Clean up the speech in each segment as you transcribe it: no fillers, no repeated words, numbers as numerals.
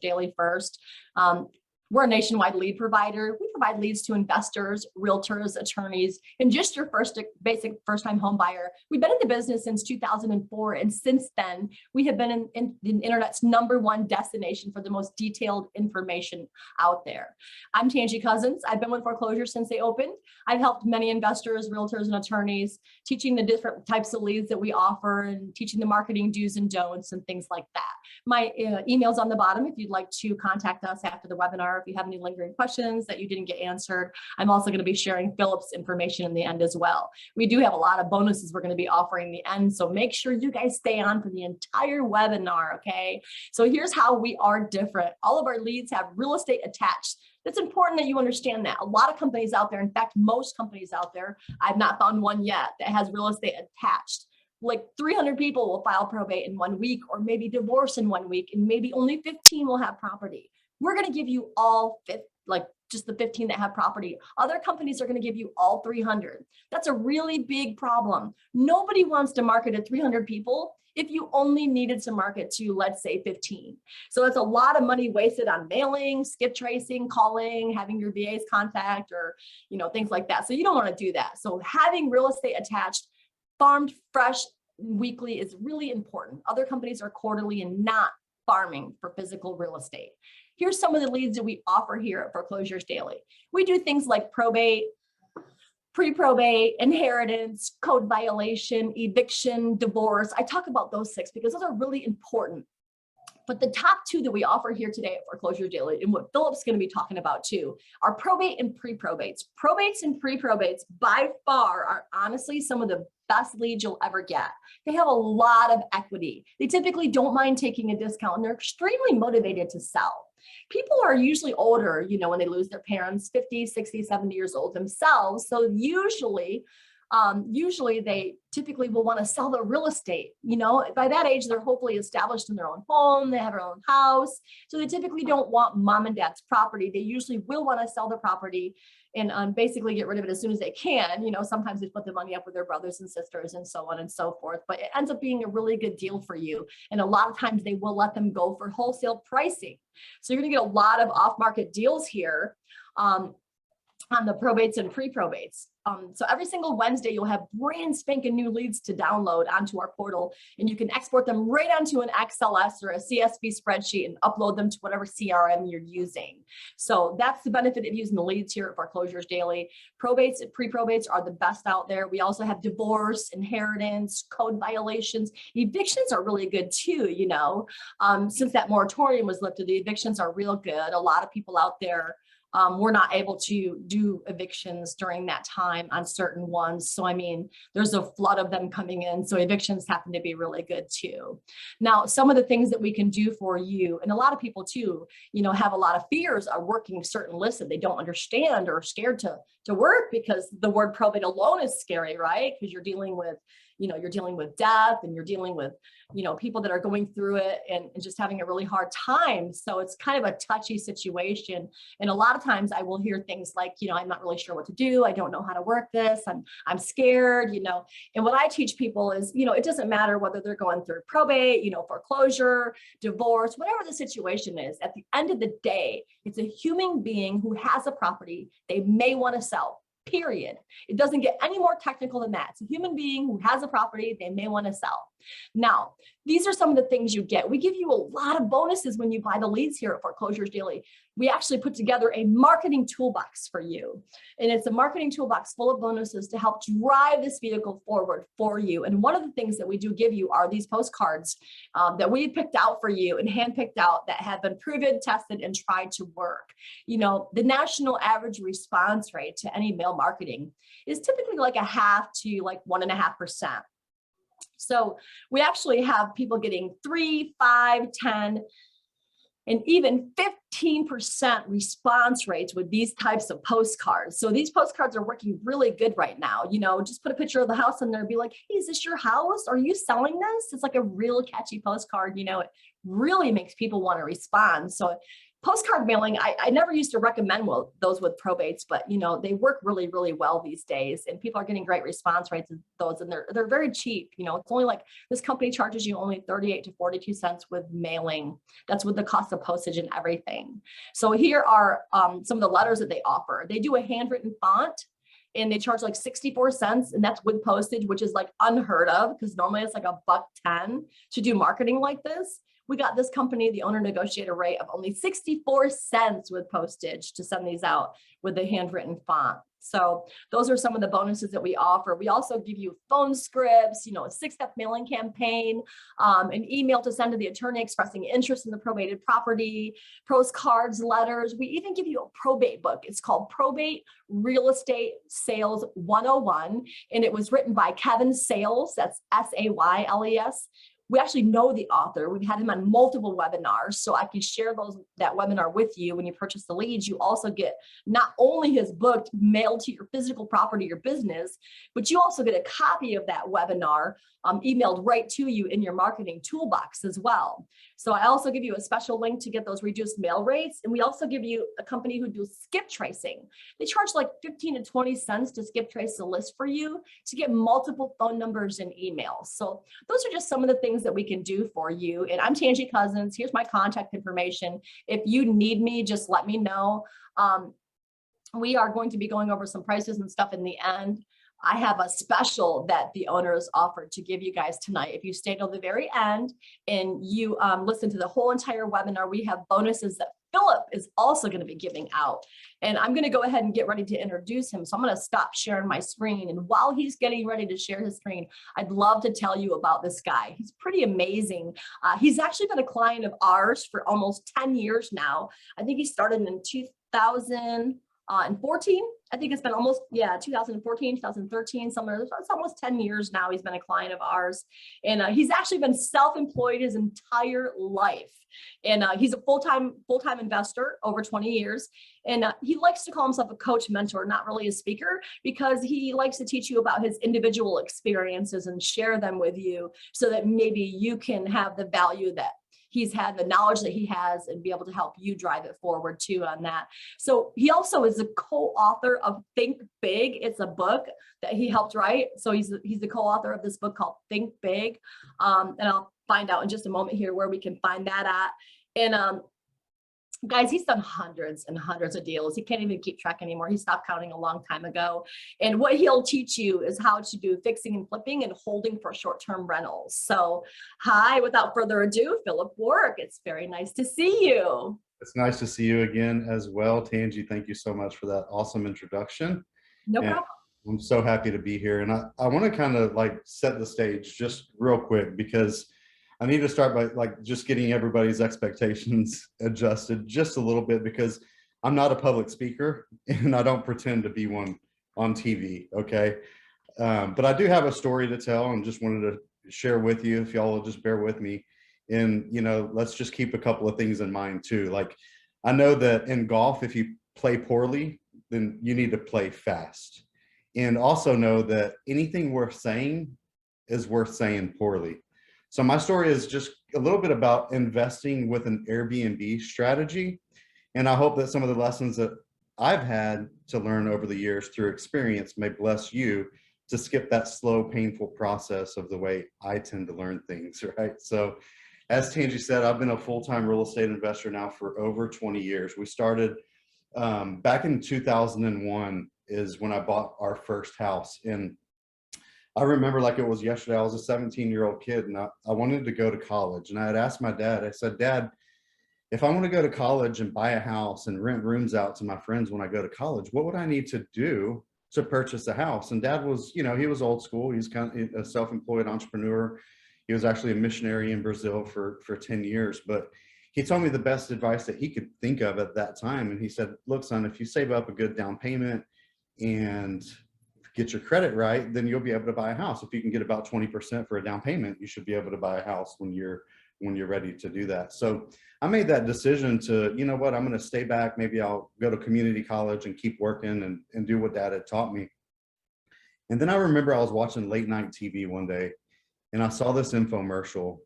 Daily first. We're a nationwide lead provider. We provide leads to investors, realtors, attorneys, and just your basic first-time home buyer. We've been in the business since 2004, and since then, we have been in the internet's #1 destination for the most detailed information out there. I'm Tangi Cousins. I've been with Foreclosures since they opened. I've helped many investors, realtors, and attorneys, teaching the different types of leads that we offer and teaching the marketing do's and don'ts and things like that. My email's on the bottom if you'd like to contact us after the webinar. If you have any lingering questions that you didn't get answered, I'm also going to be sharing Phillip's information in the end as well. We do have a lot of bonuses we're going to be offering in the end, so make sure you guys stay on for the entire webinar, okay? So here's how we are different. All of our leads have real estate attached. It's important that you understand that. A lot of companies out there, in fact, most companies out there, I've not found one yet that has real estate attached. Like 300 people will file probate in 1 week, or maybe divorce in 1 week, and maybe only 15 will have property. We're going to give you all just the 15 that have property. Other companies are going to give you all 300. That's a really big problem. Nobody wants to market to 300 people if you only needed to market to, let's say, 15. So it's a lot of money wasted on mailing, skip tracing, calling, having your VAs contact, or things like that. So you don't want to do that. So having real estate attached, farmed fresh weekly is really important. Other companies are quarterly and not farming for physical real estate. Here's some of the leads that we offer here at Foreclosures Daily. We do things like probate, pre-probate, inheritance, code violation, eviction, divorce. I talk about those 6 because those are really important. But the top 2 that we offer here today at Foreclosures Daily, and what Phillip's going to be talking about too, are probate and pre-probates. Probates and pre-probates by far are honestly some of the best leads you'll ever get. They have a lot of equity. They typically don't mind taking a discount, and they're extremely motivated to sell. People are usually older, when they lose their parents, 50, 60, 70 years old themselves. So usually they typically will want to sell their real estate. By that age, they're hopefully established in their own home. They have their own house. So they typically don't want mom and dad's property. They usually will want to sell the property and basically get rid of it as soon as they can. Sometimes they put the money up with their brothers and sisters and so on and so forth, but it ends up being a really good deal for you. And a lot of times they will let them go for wholesale pricing. So you're going to get a lot of off-market deals here on the probates and pre-probates. So every single Wednesday, you'll have brand spanking new leads to download onto our portal, and you can export them right onto an XLS or a CSV spreadsheet and upload them to whatever CRM you're using. So that's the benefit of using the leads here at Foreclosures Daily. Probates and pre-probates are the best out there. We also have divorce, inheritance, code violations. Evictions are really good too, since that moratorium was lifted, the evictions are real good. A lot of people out there we're not able to do evictions during that time on certain ones. So, there's a flood of them coming in. So evictions happen to be really good too. Now, some of the things that we can do for you, and a lot of people too, have a lot of fears of working certain lists that they don't understand or are scared to work, because the word probate alone is scary, right? Because you're dealing with death, and you're dealing with, people that are going through it and just having a really hard time. So it's kind of a touchy situation. And a lot of times I will hear things like, I'm not really sure what to do. I don't know how to work this. I'm scared, and what I teach people is, it doesn't matter whether they're going through probate, foreclosure, divorce, whatever the situation is. At the end of the day, it's a human being who has a property they may want to sell. Period. It doesn't get any more technical than that. It's a human being who has a property they may want to sell. Now, these are some of the things you get. We give you a lot of bonuses when you buy the leads here at Foreclosures Daily. We actually put together a marketing toolbox for you. And it's a marketing toolbox full of bonuses to help drive this vehicle forward for you. And one of the things that we do give you are these postcards that we picked out for you and handpicked out that have been proven, tested, and tried to work. The national average response rate to any mail marketing is typically like 0.5 to 1.5%. So we actually have people getting 3, 5, 10, and even 15% response rates with these types of postcards. So these postcards are working really good right now. Just put a picture of the house in there and be like, hey, is this your house? Are you selling this? It's like a real catchy postcard. It really makes people want to respond. So Postcard mailing, I never used to recommend those with probates, but they work really, really well these days, and people are getting great response rates of those, and they're very cheap. It's only like this company charges you only 38 to 42 cents with mailing. That's with the cost of postage and everything. So here are some of the letters that they offer. They do a handwritten font, and they charge like 64 cents, and that's with postage, which is like unheard of because normally it's like $1.10 to do marketing like this. We got this company, the owner negotiated a rate of only 64 cents with postage to send these out with the handwritten font. So those are some of the bonuses that we offer. We also give you phone scripts, a 6-step mailing campaign, an email to send to the attorney expressing interest in the probated property, postcards, letters. We even give you a probate book. It's called Probate Real Estate Sales 101, and it was written by Kevin Sayles. That's Sayles. We actually know the author. We've had him on multiple webinars, so I can share that webinar with you. When you purchase the leads, you also get not only his book mailed to your physical property, your business, but you also get a copy of that webinar emailed right to you in your marketing toolbox as well. So I also give you a special link to get those reduced mail rates. And we also give you a company who does skip tracing. They charge like 15 to 20 cents to skip trace the list for you to get multiple phone numbers and emails. So those are just some of the things that we can do for you. And I'm Tangie Cousins. Here's my contact information. If you need me, just let me know. We are going to be going over some prices and stuff in the end. I have a special that the owners offered to give you guys tonight. If you stay till the very end and you listen to the whole entire webinar, we have bonuses that Phillip is also going to be giving out. And I'm going to go ahead and get ready to introduce him. So I'm going to stop sharing my screen. And while he's getting ready to share his screen, I'd love to tell you about this guy. He's pretty amazing. He's actually been a client of ours for almost 10 years now. I think he started in 2014. I think it's been almost, 2014, 2013, somewhere. It's almost 10 years now. He's been a client of ours. And he's actually been self-employed his entire life. And he's a full-time investor over 20 years. And he likes to call himself a coach mentor, not really a speaker, because he likes to teach you about his individual experiences and share them with you so that maybe you can have the value that he's had, the knowledge that he has, and be able to help you drive it forward too on that. So he also is a co-author of Think Big. It's a book that he helped write. So he's the co-author of this book called Think Big. And I'll find out in just a moment here where we can find that at. And guys, he's done hundreds and hundreds of deals. He can't even keep track anymore. He stopped counting a long time ago. And what he'll teach you is how to do fixing and flipping and holding for short-term rentals. So hi, without further ado, Phillip Warrick. It's very nice to see you. It's nice to see you again as well. Tangie, thank you so much for that awesome introduction. No problem. I'm so happy to be here. And I want to kind of like set the stage just real quick, because I need to start by like just getting everybody's expectations adjusted just a little bit, because I'm not a public speaker and I don't pretend to be one on TV. Okay. But I do have a story to tell and just wanted to share with you, if y'all will just bear with me. And, let's just keep a couple of things in mind too. Like, I know that in golf, if you play poorly, then you need to play fast. And also know that anything worth saying is worth saying poorly. So my story is just a little bit about investing with an Airbnb strategy. And I hope that some of the lessons that I've had to learn over the years through experience may bless you to skip that slow, painful process of the way I tend to learn things, right? So as Tangie said, I've been a full-time real estate investor now for over 20 years. We started back in 2001 is when I bought our first house. And I remember like it was yesterday. I was a 17-year-old kid and I wanted to go to college. And I had asked my dad, I said, Dad, if I want to go to college and buy a house and rent rooms out to my friends when I go to college, what would I need to do to purchase a house? And Dad was, he was old school. He's kind of a self-employed entrepreneur. He was actually a missionary in Brazil for 10 years, but he told me the best advice that he could think of at that time. And he said, look, son, if you save up a good down payment and get your credit right, then you'll be able to buy a house. If you can get about 20% for a down payment, you should be able to buy a house when you're ready to do that. So I made that decision to, you know what, I'm going to stay back. Maybe I'll go to community college and keep working and do what Dad had taught me. And then I remember I was watching late night TV one day and I saw this infomercial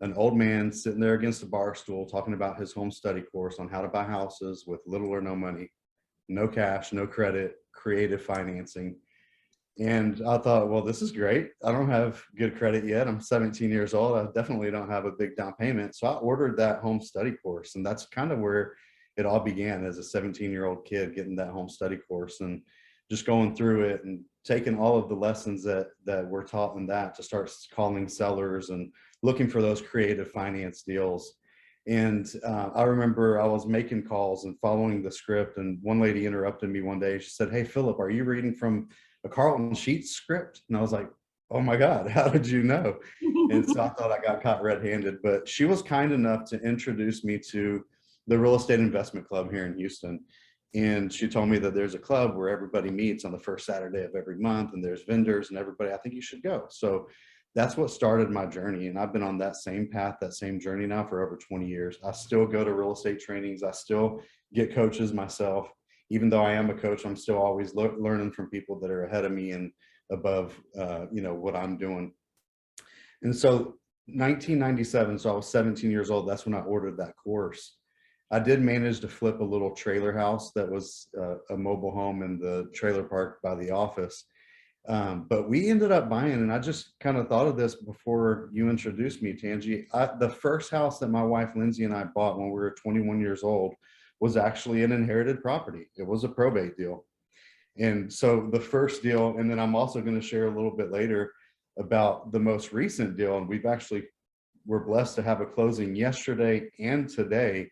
an old man sitting there against a bar stool talking about his home study course on how to buy houses with little or no money, no cash, no credit, creative financing. And I thought, well, this is great. I don't have good credit yet. I'm 17 years old. I definitely don't have a big down payment. So I ordered that home study course. And that's kind of where it all began, as a 17-year-old kid getting that home study course and just going through it and taking all of the lessons that were taught in that to start calling sellers and looking for those creative finance deals. And I remember I was making calls and following the script, and one lady interrupted me one day. She said, "Hey, Phillip, are you reading from a Carlton Sheets script?" And I was like, "Oh my God, how did you know?" And so I thought I got caught red-handed, but she was kind enough to introduce me to the Real Estate Investment Club here in Houston. And she told me that there's a club where everybody meets on the first Saturday of every month, and there's vendors and everybody. I think you should go. So that's what started my journey. And I've been on that same path, that same journey now for over 20 years. I still go to real estate trainings. I still get coaches myself. Even though I am a coach, I'm still always learning from people that are ahead of me and above, what I'm doing. And so 1997, so I was 17 years old. That's when I ordered that course. I did manage to flip a little trailer house that was a mobile home in the trailer park by the office. But we ended up buying, and I just kind of thought of this before you introduced me, Tangi. The first house that my wife Lindsey and I bought when we were 21 years old was actually an inherited property. It was a probate deal. And so the first deal, and then I'm also going to share a little bit later about the most recent deal. And we're blessed to have a closing yesterday and today.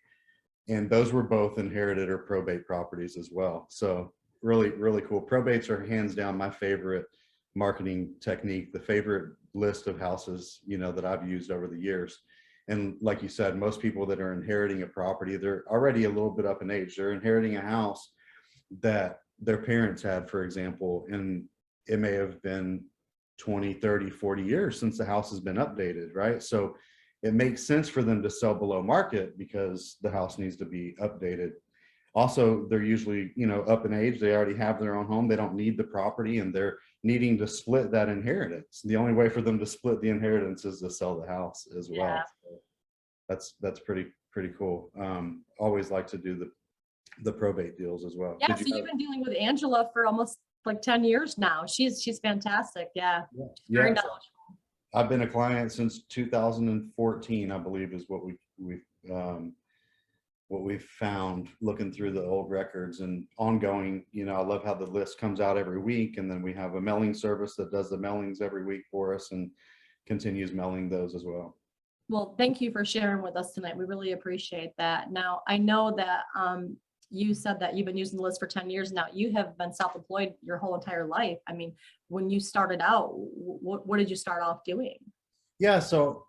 And those were both inherited or probate properties as well. So really, really cool. Probates are hands down my favorite marketing technique, the favorite list of houses, that I've used over the years. And like you said, most people that are inheriting a property, they're already a little bit up in age. They're inheriting a house that their parents had, for example, and it may have been 20, 30, 40 years since the house has been updated, right? So it makes sense for them to sell below market because the house needs to be updated. Also, they're usually, up in age. They already have their own home. They don't need the property, and they're needing to split that inheritance. The only way for them to split the inheritance is to sell the house as well. Yeah. So that's pretty cool. Always like to do the probate deals as well. Yeah, so you've been dealing with Angela for almost like 10 years now. She's fantastic. Yeah. Very knowledgeable. I've been a client since 2014, I believe, is what we've found looking through the old records and ongoing. I love how the list comes out every week, and then we have a mailing service that does the mailings every week for us and continues mailing those as well. Well, thank you for sharing with us tonight. We really appreciate that. Now, I know that you said that you've been using the list for 10 years now. You have been self-employed your whole entire life. I mean, when you started out, what did you start off doing? Yeah, so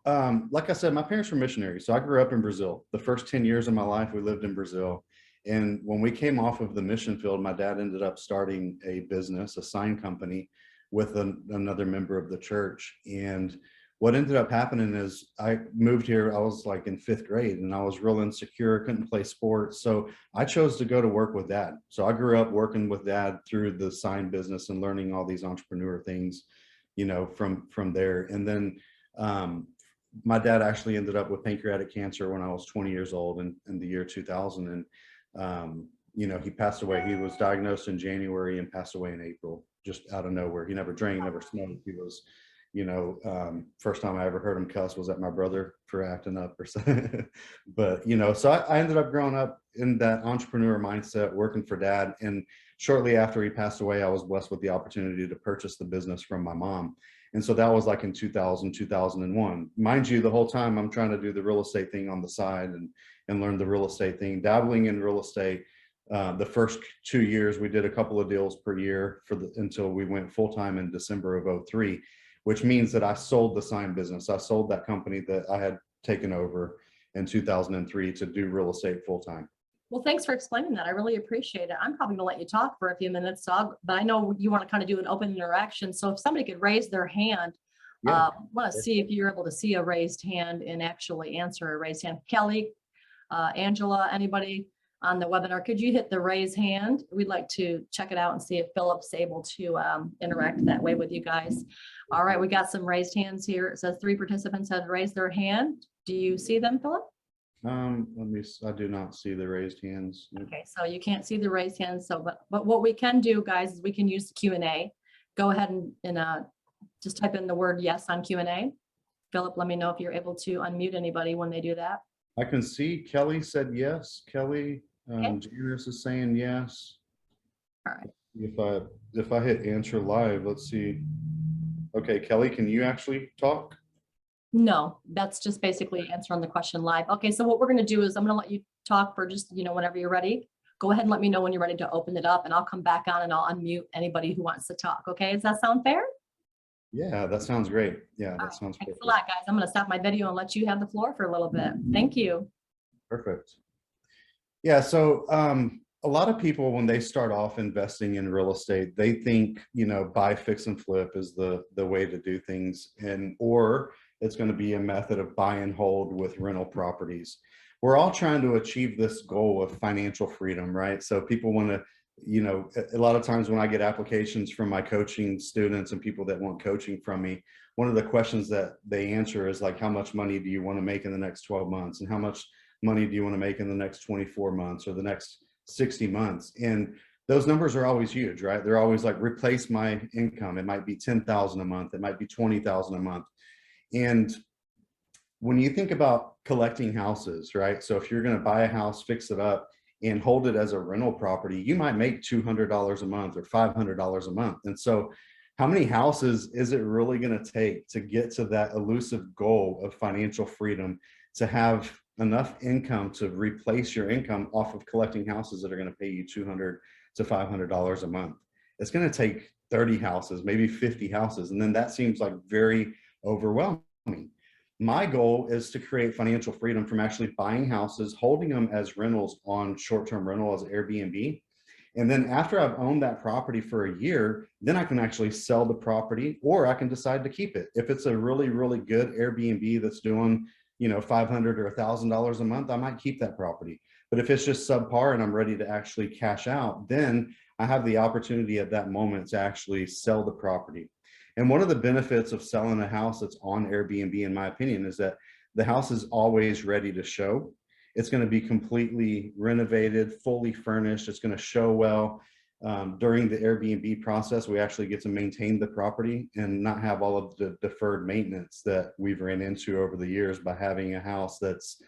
like I said, my parents were missionaries. So I grew up in Brazil. The first 10 years of my life, we lived in Brazil. And when we came off of the mission field, my dad ended up starting a business, a sign company, with another member of the church. And what ended up happening is I moved here. I was like in 5th grade, and I was real insecure, couldn't play sports. So I chose to go to work with dad. So I grew up working with dad through the sign business and learning all these entrepreneur things, from there. And then my dad actually ended up with pancreatic cancer when I was 20 years old in the year 2000. And, he passed away. He was diagnosed in January and passed away in April, just out of nowhere. He never drank, never smoked. He was, first time I ever heard him cuss was at my brother for acting up or something. But, so I ended up growing up in that entrepreneur mindset, working for dad. And shortly after he passed away, I was blessed with the opportunity to purchase the business from my mom. And so that was like in 2000, 2001. Mind you, the whole time I'm trying to do the real estate thing on the side and learn the real estate thing, dabbling in real estate. The first 2 years, we did a couple of deals per year until we went full-time in December of 2003, which means that I sold the sign business. I sold that company that I had taken over in 2003 to do real estate full-time. Well, thanks for explaining that. I really appreciate it. I'm probably gonna let you talk for a few minutes, but I know you want to kind of do an open interaction. So if somebody could raise their hand, I want to see if you're able to see a raised hand and actually answer a raised hand. Kelly, Angela, anybody? on the webinar. Could you hit the raise hand? We'd like to check it out and see if Philip's able to interact that way with you guys. All right, we got some raised hands here. It says 3 participants have raised their hand. Do you see them, Philip? I do not see the raised hands. Okay, so you can't see the raised hands. So, but what we can do, guys, is we can use the Q&A. Go ahead and just type in the word yes on Q&A. Philip, let me know if you're able to unmute anybody when they do that. I can see Kelly said yes. Kelly, Okay. Janice is saying yes. All right. If I hit answer live, let's see. Okay, Kelly, can you actually talk? No, that's just basically answering the question live. Okay, so what we're going to do is I'm going to let you talk for just, whenever you're ready. Go ahead and let me know when you're ready to open it up, and I'll come back on and I'll unmute anybody who wants to talk. Okay, does that sound fair? Yeah, that sounds great. Yeah, that sounds Thanks perfect. a lot, guys. I'm going to stop my video and let you have the floor for a little bit. Thank you. Perfect. Yeah, so a lot of people, when they start off investing in real estate, they think, buy, fix, and flip is the way to do things, or it's going to be a method of buy and hold with rental properties. We're all trying to achieve this goal of financial freedom, right? So people want to, a lot of times when I get applications from my coaching students and people that want coaching from me, one of the questions that they answer is like, how much money do you want to make in the next 12 months? And how much money do you want to make in the next 24 months or the next 60 months? And those numbers are always huge, right? They're always like, replace my income. It might be 10,000 a month. It might be 20,000 a month. And when you think about collecting houses, right? So if you're going to buy a house, fix it up, and hold it as a rental property, you might make $200 a month or $500 a month. And so how many houses is it really going to take to get to that elusive goal of financial freedom, to have enough income to replace your income off of collecting houses that are going to pay you $200 to $500 a month? It's going to take 30 houses, maybe 50 houses. And then that seems like very overwhelming. My goal is to create financial freedom from actually buying houses, holding them as rentals on short-term rental as Airbnb. And then after I've owned that property for a year, then I can actually sell the property, or I can decide to keep it. If it's a really, really good Airbnb that's doing, $500 or $1,000 a month, I might keep that property. But if it's just subpar and I'm ready to actually cash out, then I have the opportunity at that moment to actually sell the property. And one of the benefits of selling a house that's on Airbnb, in my opinion, is that the house is always ready to show. It's going to be completely renovated, fully furnished. It's going to show well. During the Airbnb process, we actually get to maintain the property and not have all of the deferred maintenance that we've ran into over the years by having a house that's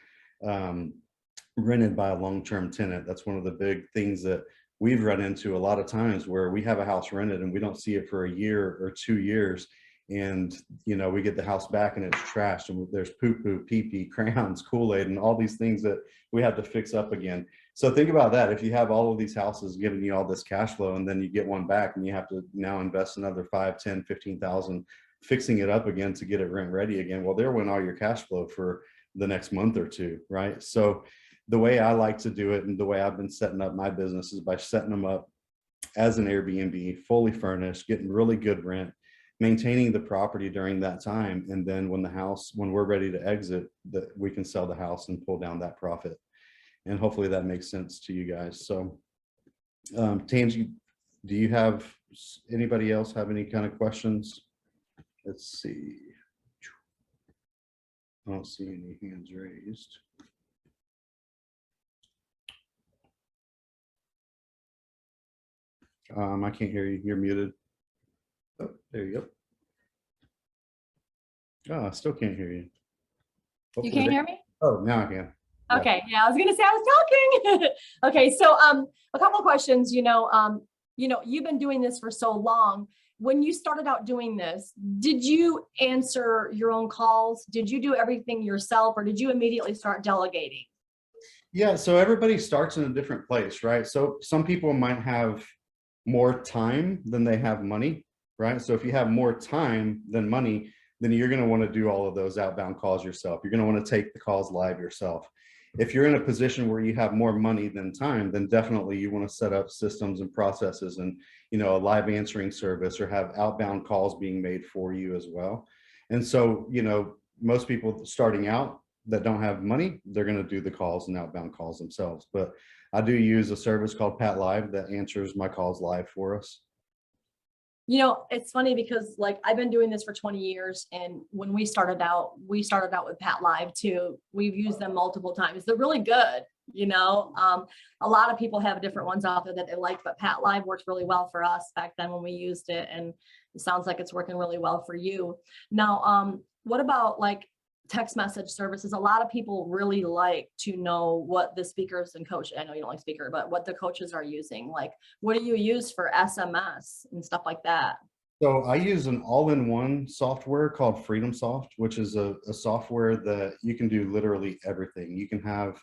rented by a long-term tenant. That's one of the big things that we've run into a lot of times, where we have a house rented and we don't see it for a year or 2 years. And, we get the house back and it's trashed, and there's poo-poo, pee-pee, crayons, Kool-Aid, and all these things that we have to fix up again. So think about that. If you have all of these houses giving you all this cash flow, and then you get one back and you have to now invest another 5, 10, 15,000 fixing it up again to get it rent ready again. Well, there went all your cash flow for the next month or two, right? So the way I like to do it, and the way I've been setting up my business, is by setting them up as an Airbnb, fully furnished, getting really good rent, maintaining the property during that time. And then when we're ready to exit, that we can sell the house and pull down that profit. And hopefully that makes sense to you guys. So Tangi, do you have, anybody else have any kind of questions? Let's see. I don't see any hands raised. I can't hear you. You're muted. Oh, there you go. Oh, I still can't hear you. You Hopefully can't hear me? Oh, now I can. Yeah. Okay. Yeah, I was going to say I was talking. Okay. So a couple of questions, you've been doing this for so long. When you started out doing this, did you answer your own calls? Did you do everything yourself, or did you immediately start delegating? Yeah. So everybody starts in a different place, right? So some people might have more time than they have money, right? So if you have more time than money, then you're going to want to do all of those outbound calls yourself. You're going to want to take the calls live yourself. If you're in a position where you have more money than time, then definitely you want to set up systems and processes and, a live answering service, or have outbound calls being made for you as well. And so, most people starting out, that don't have money, they're going to do the calls and outbound calls themselves. But I do use a service called Pat Live that answers my calls live for us. You know, it's funny because like I've been doing this for 20 years. And when we started out with Pat Live too. We've used them multiple times. They're really good. You know, a lot of people have different ones out there that they like, but Pat Live worked really well for us back then when we used it. And it sounds like it's working really well for you. Now, what about like text message services? A lot of people really like to know what the speakers and coach, I know you don't like speaker, but what the coaches are using. Like, what do you use for SMS and stuff like that? So I use an all-in-one software called Freedom Soft, which is a software that you can do literally everything. You can have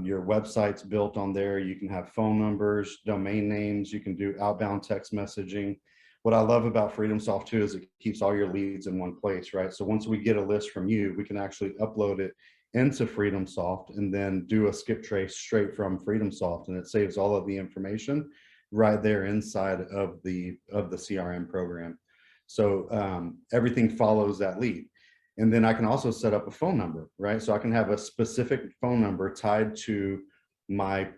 your websites built on there. You can have phone numbers, domain names. You can do outbound text messaging. What I love about Freedom Soft too is it keeps all your leads in one place, right? So once we get a list from you, we can actually upload it into Freedom Soft and then do a skip trace straight from Freedom Soft, and it saves all of the information right there inside of the CRM program. So everything follows that lead. And then I can also set up a phone number, right? So I can have a specific phone number tied to my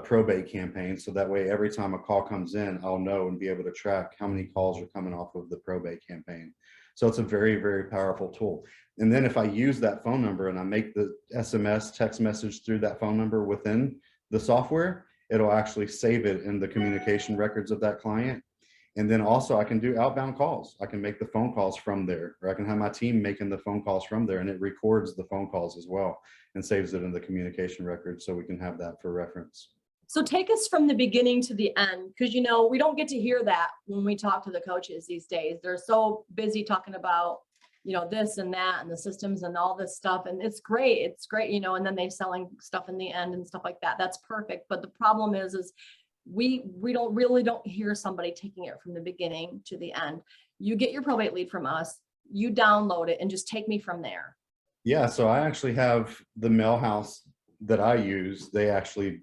probate campaign. So that way, every time a call comes in, I'll know and be able to track how many calls are coming off of the probate campaign. So it's a very, very powerful tool. And then if I use that phone number and I make the SMS text message through that phone number within the software, it'll actually save it in the communication records of that client. And then also I can do outbound calls. I can make the phone calls from there, or I can have my team making the phone calls from there, and it records the phone calls as well and saves it in the communication record so we can have that for reference. So take us from the beginning to the end, because, you know, we don't get to hear that when we talk to the coaches these days. They're so busy talking about, you know, this and that and the systems and all this stuff. And it's great. It's great, you know, and then they're selling stuff in the end and stuff like that. That's perfect. But the problem is we don't hear somebody taking it from the beginning to the end. You get your probate lead from us, you download it, and just take me from there. Yeah, so I actually have the mail house that I use. They actually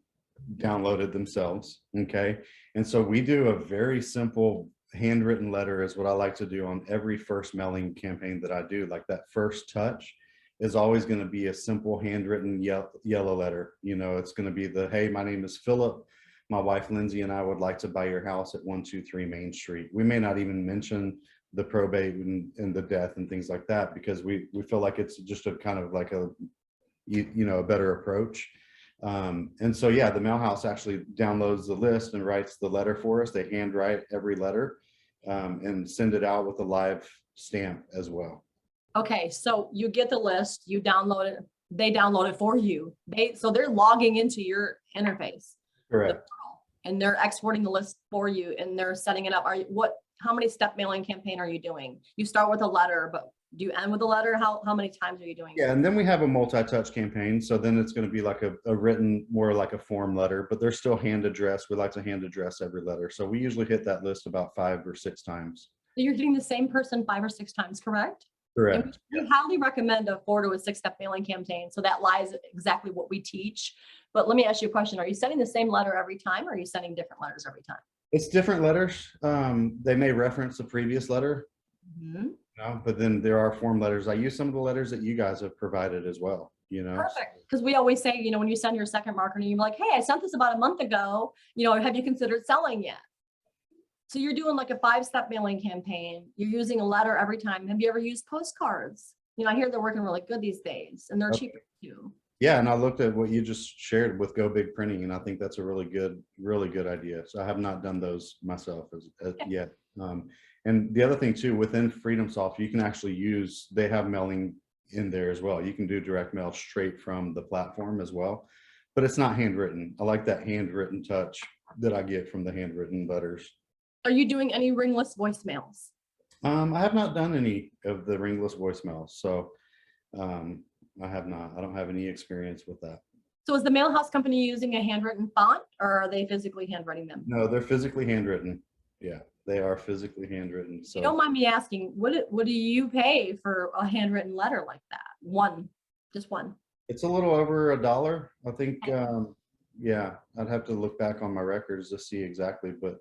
downloaded themselves. Okay. And so we do a very simple handwritten letter is what I like to do on every first mailing campaign that I do. Like that first touch is always going to be a simple handwritten yellow letter. You know, it's going to be the, hey, my name is Phillip. My wife, Lindsey, and I would like to buy your house at 123 Main Street. We may not even mention the probate and the death and things like that, because we feel like it's just a kind of like a, you know, a better approach. And so, yeah, the mail house actually downloads the list and writes the letter for us. They handwrite every letter and send it out with a live stamp as well. Okay. So you get the list, you download it, they download it for you. So they're logging into your interface. Correct. And they're exporting the list for you and they're setting it up. How many step mailing campaign are you doing? You start with a letter, but do you end with a letter? How many times are you doing? Yeah, and then we have a multi-touch campaign. So then it's going to be like a written, more like a form letter, but they're still hand addressed. We like to hand address every letter. So we usually hit that list about 5 or 6 times. So you're hitting the same person 5 or 6 times, correct? Correct. And we highly recommend a 4 to a 6 step mailing campaign. So that lies exactly what we teach. But let me ask you a question. Are you sending the same letter every time, or are you sending different letters every time? It's different letters. They may reference the previous letter, but then there are form letters. I use some of the letters that you guys have provided as well. You know, perfect. Because we always say, you know, when you send your second marketing, you're like, hey, I sent this about a month ago. You know, have you considered selling yet? So you're doing like a 5-step mailing campaign. You're using a letter every time. Have you ever used postcards? You know, I hear they're working really good these days, and they're cheaper too. Yeah, and I looked at what you just shared with Go Big Printing, and I think that's a really good idea. So I have not done those myself yet. And the other thing too, within Freedom Soft, you can actually use, they have mailing in there as well. You can do direct mail straight from the platform as well, but it's not handwritten. I like that handwritten touch that I get from the handwritten letters. Are you doing any ringless voicemails? I have not done any of the ringless voicemails, so I have not. I don't have any experience with that. So is the mail house company using a handwritten font, or are they physically handwriting them? No, they're physically handwritten. Yeah, they are physically handwritten. So you don't mind me asking, what do you pay for a handwritten letter like that? Just one. It's a little over $1, I think. Yeah, I'd have to look back on my records to see exactly, but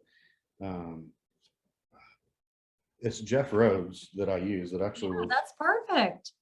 it's Jeff Rhodes that I use. That actually that's perfect.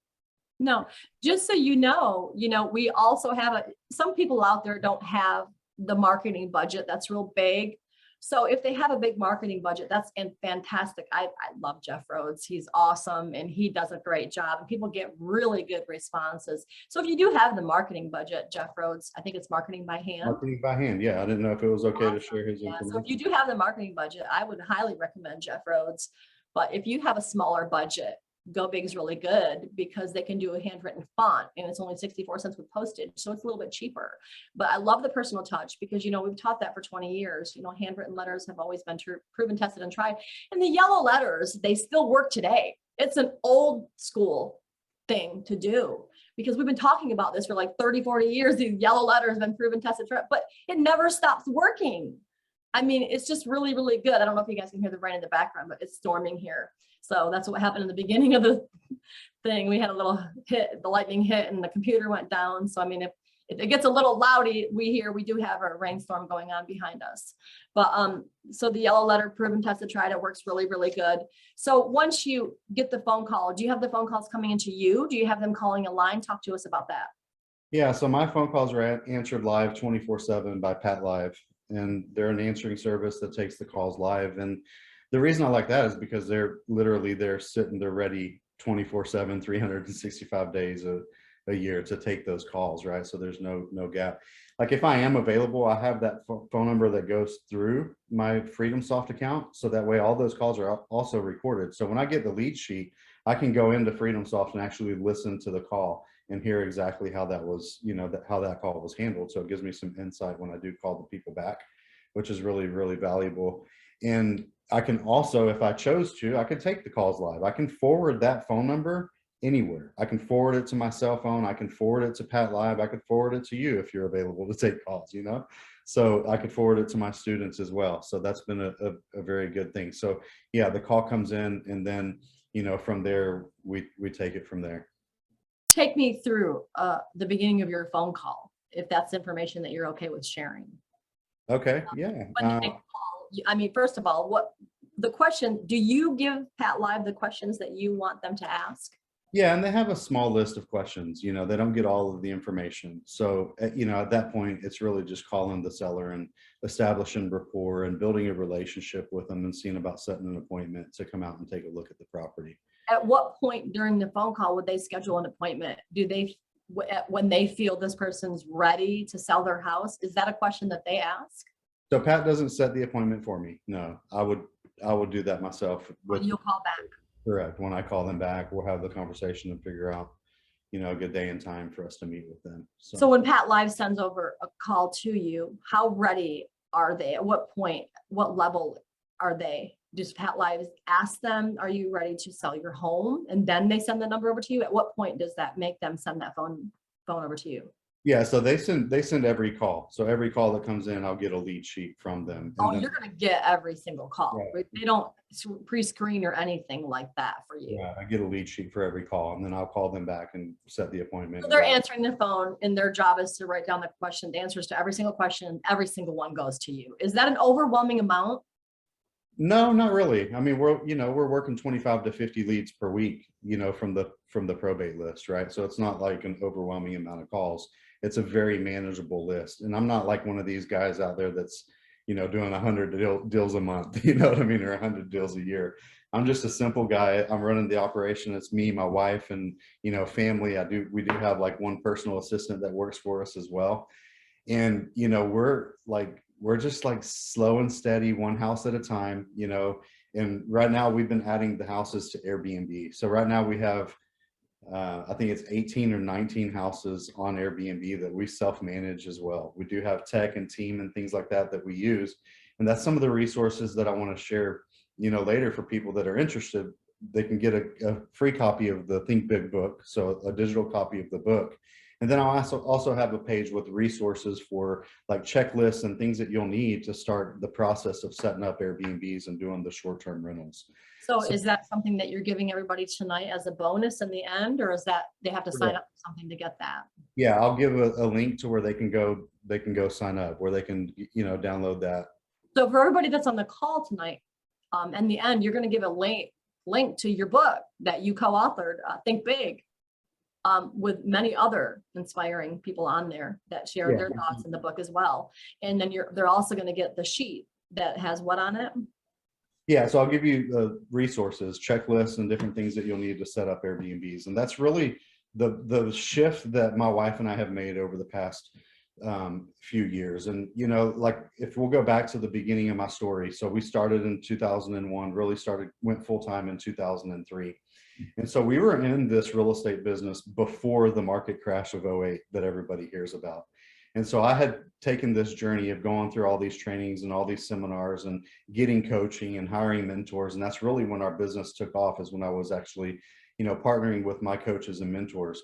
No, just so you know, we also have some people out there don't have the marketing budget that's real big. So if they have a big marketing budget, that's fantastic. I love Jeff Rhodes. He's awesome and he does a great job and people get really good responses. So if you do have the marketing budget, Jeff Rhodes, I think it's marketing by hand. Marketing by hand. Yeah. I didn't know if it was okay to share his Yeah, information. so if you do have the marketing budget, I would highly recommend Jeff Rhodes. But if you have a smaller budget, Go Big is really good because they can do a handwritten font and it's only 64 cents with postage. So it's a little bit cheaper. But I love the personal touch because, we've taught that for 20 years. Handwritten letters have always been proven, tested, and tried. And the yellow letters, they still work today. It's an old school thing to do because we've been talking about this for like 30, 40 years. These yellow letters have been proven, tested, tried, but it never stops working. I mean, it's just really, really good. I don't know if you guys can hear the rain in the background, but it's storming here. So that's what happened in the beginning of the thing. We had a little hit, the lightning hit and the computer went down. So, I mean, if it gets a little loudy, we do have a rainstorm going on behind us. But so the yellow letter proven, tested, tried, it works really, really good. So once you get the phone call, do you have the phone calls coming into you? Do you have them calling a line? Talk to us about that. Yeah. So my phone calls are answered live 24/7 by Pat Live, and they're an answering service that takes the calls live. And the reason I like that is because they're sitting, they're ready 24/7, 365 days a year to take those calls, right? So there's no gap. Like if I am available, I have that phone number that goes through my FreedomSoft account. So that way all those calls are also recorded. So when I get the lead sheet, I can go into FreedomSoft and actually listen to the call and hear exactly how that was, how that call was handled. So it gives me some insight when I do call the people back, which is really, really valuable. And I can also, if I chose to, I could take the calls live. I can forward that phone number anywhere. I can forward it to my cell phone. I can forward it to Pat Live. I could forward it to you if you're available to take calls, So I could forward it to my students as well. So that's been a very good thing. So yeah, the call comes in and then, from there, we take it from there. Take me through the beginning of your phone call, if that's information that you're okay with sharing. Okay, yeah. I mean, first of all, do you give Pat Live the questions that you want them to ask? Yeah, and they have a small list of questions, they don't get all of the information. So, at that point, it's really just calling the seller and establishing rapport and building a relationship with them and seeing about setting an appointment to come out and take a look at the property. At what point during the phone call would they schedule an appointment? When they feel this person's ready to sell their house? Is that a question that they ask? So Pat doesn't set the appointment for me. No, I would do that myself. You'll call back. Correct. When I call them back, we'll have the conversation and figure out, a good day and time for us to meet with them. So when Pat Live sends over a call to you, how ready are they? At what point, what level are they? Does Pat Live ask them, are you ready to sell your home? And then they send the number over to you. At what point does that make them send that phone over to you? Yeah, so they send every call. So every call that comes in, I'll get a lead sheet from them. And you're going to get every single call. Right. They don't pre-screen or anything like that for you. Yeah, I get a lead sheet for every call, and then I'll call them back and set the appointment. So they're answering the phone, and their job is to write down the question, the answers to every single question. Every single one goes to you. Is that an overwhelming amount? No, not really. I mean, we're working 25 to 50 leads per week, from the probate list, right? So it's not like an overwhelming amount of calls. It's a very manageable list. And I'm not like one of these guys out there that's, doing 100 deals a month, you know what I mean? Or 100 deals a year. I'm just a simple guy. I'm running the operation. It's me, my wife, and, family. We do have like one personal assistant that works for us as well. And, we're just like slow and steady, one house at a time, and right now we've been adding the houses to Airbnb. So right now we have, I think it's 18 or 19 houses on Airbnb that we self-manage as well. We do have tech and team and things like that we use. And that's some of the resources that I want to share, later for people that are interested. They can get a free copy of the Think Big book. So a digital copy of the book. And then I'll also have a page with resources for like checklists and things that you'll need to start the process of setting up Airbnbs and doing the short-term rentals. So is that something that you're giving everybody tonight as a bonus in the end, or is that they have to sign up for something to get that? Yeah, I'll give a link to where they can go sign up, where they can, download that. So for everybody that's on the call tonight, in the end, you're going to give a link to your book that you co-authored, Think Big. with many other inspiring people on there that share their thoughts in the book as well. And then they're also going to get the sheet that has what on it? Yeah, so I'll give you resources, checklists, and different things that you'll need to set up Airbnbs. And that's really the shift that my wife and I have made over the past few years. And, you know, like if we'll go back to the beginning of my story. So we started in 2001, really went full time in 2003. And so we were in this real estate business before the market crash of '08 that everybody hears about. And so I had taken this journey of going through all these trainings and all these seminars and getting coaching and hiring mentors. And that's really when our business took off, is when I was actually, you know, partnering with my coaches and mentors.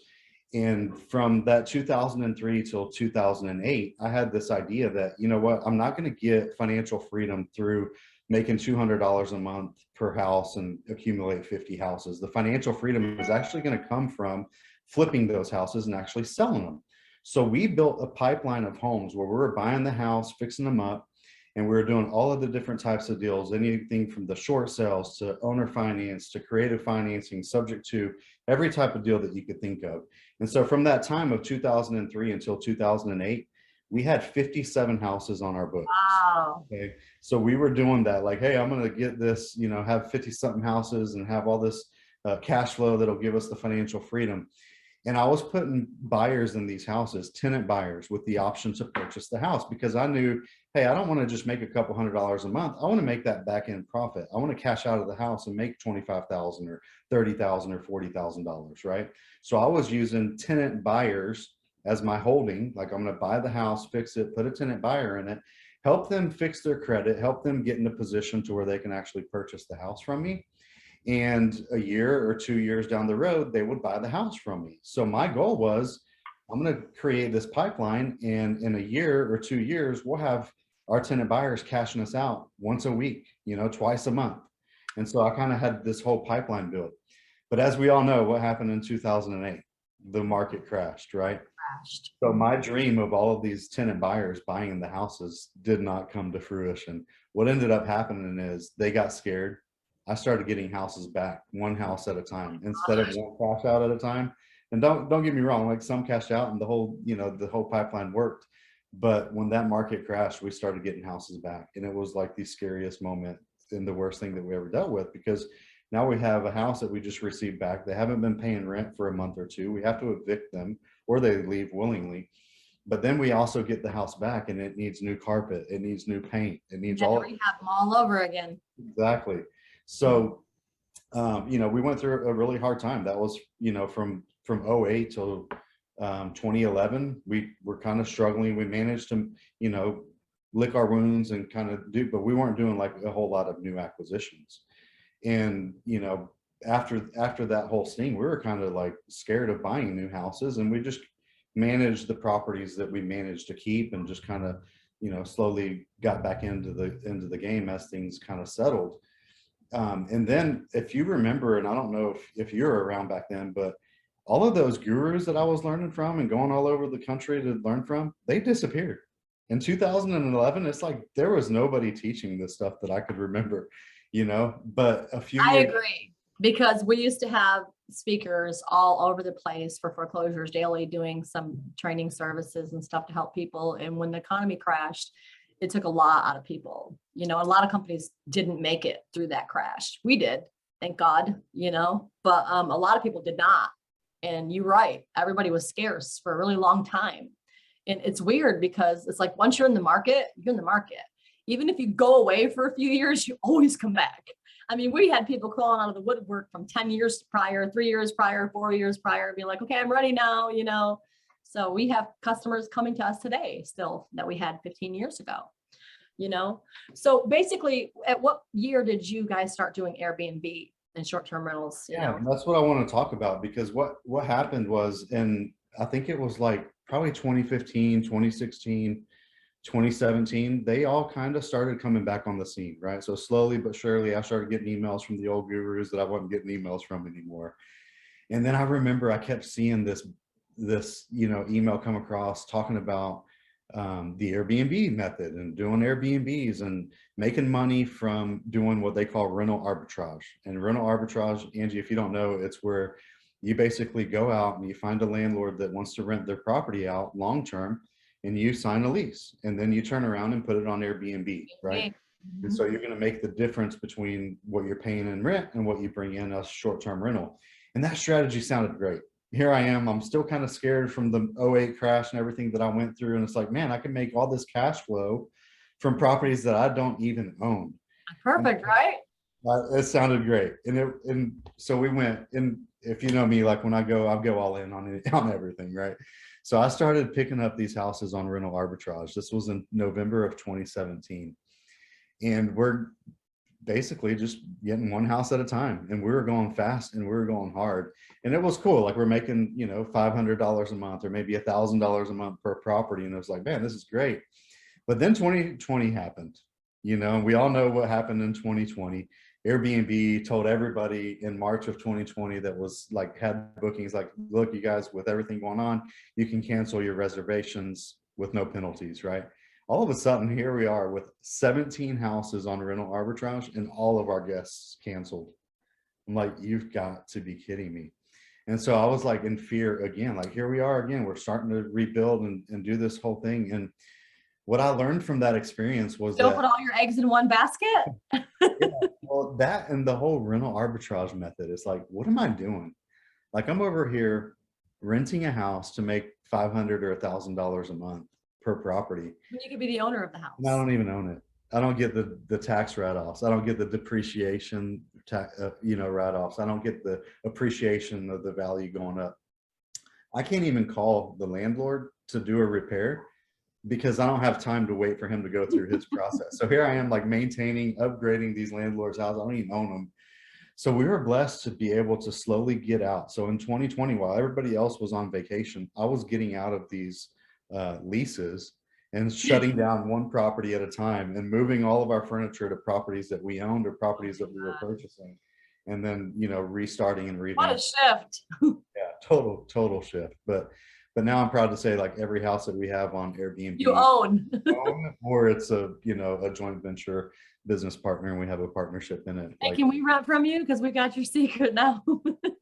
And from that 2003 till 2008, I had this idea that, you know what, I'm not going to get financial freedom through making $200 a month per house and accumulate 50 houses. The financial freedom is actually going to come from flipping those houses and actually selling them. So we built a pipeline of homes where we were buying the house, fixing them up, and we were doing all of the different types of deals, anything from the short sales to owner finance to creative financing, subject to every type of deal that you could think of. And so from that time of 2003 until 2008, we had 57 houses on our books. Wow. Okay. So we were doing that, like, hey, I'm going to get this, you know, have 50 something houses and have all this cash flow that'll give us the financial freedom. And I was putting buyers in these houses, tenant buyers, with the option to purchase the house, because I knew, hey, I don't want to just make a couple $100s a month. I want to make that back end profit. I want to cash out of the house and make $25,000 or $30,000 or $40,000, right? So I was using tenant buyers as my holding. Like, I'm going to buy the house, fix it, put a tenant buyer in it, help them fix their credit, help them get in a position to where they can actually purchase the house from me. And a year or 2 years down the road, they would buy the house from me. So my goal was, I'm going to create this pipeline, and in a year or 2 years, we'll have our tenant buyers cashing us out once a week, you know, twice a month. And so I kind of had this whole pipeline built. But as we all know, what happened in 2008? The market crashed, right? So my dream of all of these tenant buyers buying the houses did not come to fruition. What ended up happening is they got scared. I started getting houses back, one house at a time, instead of one cash out at a time. And don't get me wrong, like, some cashed out and the whole, you know, the whole pipeline worked. But when that market crashed, we started getting houses back. And it was like the scariest moment and the worst thing that we ever dealt with, because now we have a house that we just received back. They haven't been paying rent for a month or two. We have to evict them, or they leave willingly. But then we also get the house back, and it needs new carpet. It needs new paint. It needs all rehab them all over again. Exactly. So, you know, we went through a really hard time. That was, you know, from '08 till 2011, we were kind of struggling. We managed to, you know, lick our wounds and kind of but we weren't doing like a whole lot of new acquisitions. And, you know, after that whole sting, we were kind of like scared of buying new houses, and we just managed the properties that we managed to keep, and just kind of, you know, slowly got back into the game as things kind of settled. And then, if you remember, and I don't know if you're around back then, but all of those gurus that I was learning from and going all over the country to learn from, they disappeared. In 2011, it's like there was nobody teaching this stuff that I could remember, you know. But I agree, because we used to have speakers all over the place for Foreclosures Daily doing some training services and stuff to help people. And when the economy crashed, it took a lot out of people. You know, a lot of companies didn't make it through that crash. We did, thank God, you know, but a lot of people did not. And you're right, everybody was scarce for a really long time. And it's weird, because it's like, once you're in the market, you're in the market. Even if you go away for a few years, you always come back. I mean, we had people calling out of the woodwork from 10 years prior, 3 years prior, 4 years prior, being like, okay, I'm ready now, you know. So we have customers coming to us today still that we had 15 years ago, you know. So basically, at what year did you guys start doing Airbnb and short-term rentals? Yeah, that's what I want to talk about, because what happened was, and I think it was like probably 2015, 2016, 2017, they all kind of started coming back on the scene, right? So slowly but surely, I started getting emails from the old gurus that I wasn't getting emails from anymore. And then I remember I kept seeing this, you know, email come across talking about the Airbnb method and doing Airbnbs and making money from doing what they call rental arbitrage. And rental arbitrage, Angie, if you don't know, it's where You basically go out and you find a landlord that wants to rent their property out long-term, and you sign a lease, and then you turn around and put it on Airbnb, right? And so you're going to make the difference between what you're paying in rent and what you bring in as short-term rental. And that strategy sounded great. Here I am, I'm still kind of scared from the '08 crash and everything that I went through. And it's like, man, I can make all this cash flow from properties that I don't even own. Perfect, right? It sounded great. And so we went, and if you know me, like when I'll go all in on it, on everything, right? So I started picking up these houses on rental arbitrage. This was in November of 2017. And we're basically just getting one house at a time, and we were going fast and we were going hard, and it was cool. Like we're making, you know, $500 a month or maybe $1,000 a month per property. And it was like, man, this is great. But then 2020 happened, you know, we all know what happened in 2020. Airbnb told everybody in March of 2020 that was like, had bookings, like, look, you guys, with everything going on, you can cancel your reservations with no penalties, right? All of a sudden, here we are with 17 houses on rental arbitrage, and all of our guests canceled. I'm like, you've got to be kidding me. And so I was like in fear again, like, here we are again, we're starting to rebuild and do this whole thing. And what I learned from that experience was Don't that, put all your eggs in one basket. yeah, well, that and the whole rental arbitrage method is like, what am I doing? Like, I'm over here renting a house to make $500 or $1,000 a month per property. You could be the owner of the house. And I don't even own it. I don't get the tax write-offs. I don't get the depreciation, you know, write-offs. I don't get the appreciation of the value going up. I can't even call the landlord to do a repair because I don't have time to wait for him to go through his process. So here I am, like, maintaining, upgrading these landlords' houses. I don't even own them. So we were blessed to be able to slowly get out. So in 2020, while everybody else was on vacation, I was getting out of these leases and shutting down one property at a time and moving all of our furniture to properties that we owned or properties that we were purchasing, and then, you know, restarting and revamping. What a shift. Yeah, total shift. But now I'm proud to say, like, every house that we have on Airbnb, You own. or it's a, you know, a joint venture business partner, and we have a partnership in it. Hey, like, can we rent from you? Because we got your secret now.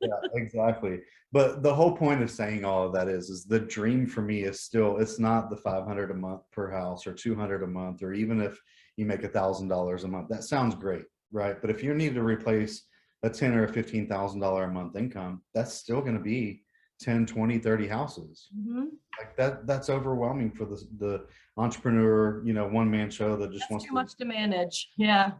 yeah, exactly. But the whole point of saying all of that is the dream for me is still, it's not the 500 a month per house or 200 a month, or even if you make $1,000 a month, that sounds great, right? But if you need to replace a $10,000 or $15,000 a month income, that's still going to be 10, 20, 30 houses. Like that's overwhelming for the entrepreneur, you know, one-man show that just wants too much to manage. Yeah.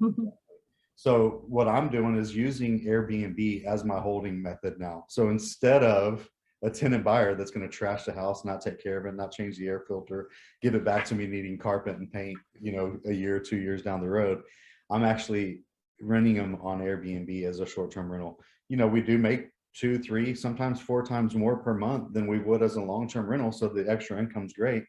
So what I'm doing is using Airbnb as my holding method now. So instead of a tenant buyer that's going to trash the house, not take care of it, not change the air filter, give it back to me needing carpet and paint, you know, a year or 2 years down the road, I'm actually renting them on Airbnb as a short-term rental. You know, we do make 2, 3, sometimes 4 times more per month than we would as a long-term rental. So the extra income's great.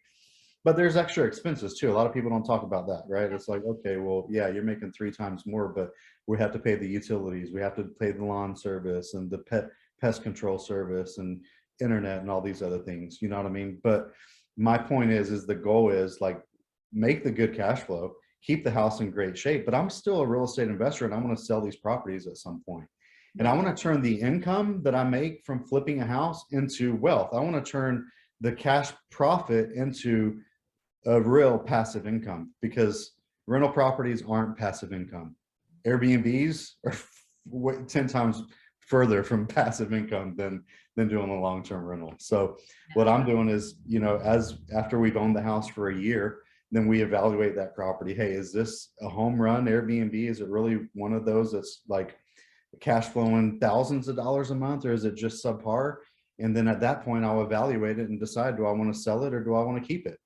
But there's extra expenses too. A lot of people don't talk about that, right? It's like, okay, well, yeah, you're making 3 times more, but we have to pay the utilities. We have to pay the lawn service and the pest control service and internet and all these other things. You know what I mean? But my point is the goal is, like, make the good cash flow, keep the house in great shape. But I'm still a real estate investor, and I want to sell these properties at some point. And I want to turn the income that I make from flipping a house into wealth. I want to turn the cash profit into a real passive income, because rental properties aren't passive income. Airbnbs are 10 times further from passive income than doing a long-term rental. So what I'm doing is, you know, after we've owned the house for a year, then we evaluate that property. Hey, is this a home run Airbnb? Is it really one of those that's like cash flowing thousands of dollars a month, or is it just subpar? And then at that point, I'll evaluate it and decide, do I want to sell it or do I want to keep it?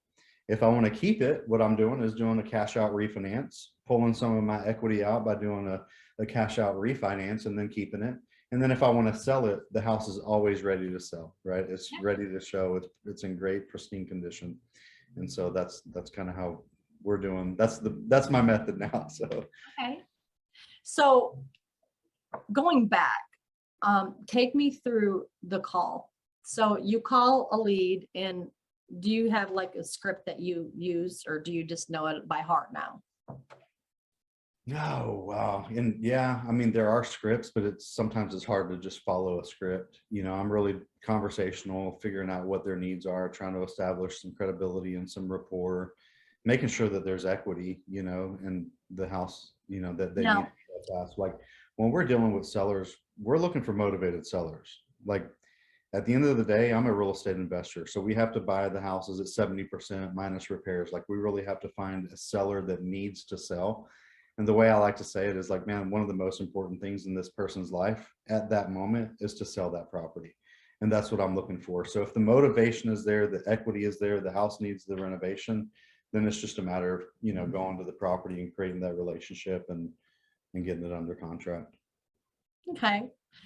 If I want to keep it, what I'm doing is doing a cash out refinance, pulling some of my equity out by doing a cash out refinance and then keeping it. And then if I want to sell it, the house is always ready to sell, right? It's ready to show. It's in great, pristine condition. And so that's kind of how we're doing. That's my method now. So Okay. So going back, take me through the call. So you call a lead, and do you have like a script that you use, or do you just know it by heart now? No, wow. And yeah, I mean, there are scripts, but sometimes it's hard to just follow a script. I'm really conversational, figuring out what their needs are, trying to establish some credibility and some rapport, making sure that there's equity, in the house, that they need Yeah. to sell fast. Like when we're dealing with sellers, we're looking for motivated sellers. Like at the end of the day, I'm a real estate investor. So we have to buy the houses at 70% minus repairs. Like we really have to find a seller that needs to sell. And the way I like to say it is like, man, one of the most important things in this person's life at that moment is to sell that property. And that's what I'm looking for. So if the motivation is there, the equity is there, the house needs the renovation, then it's just a matter of, going to the property and creating that relationship and getting it under contract. Okay.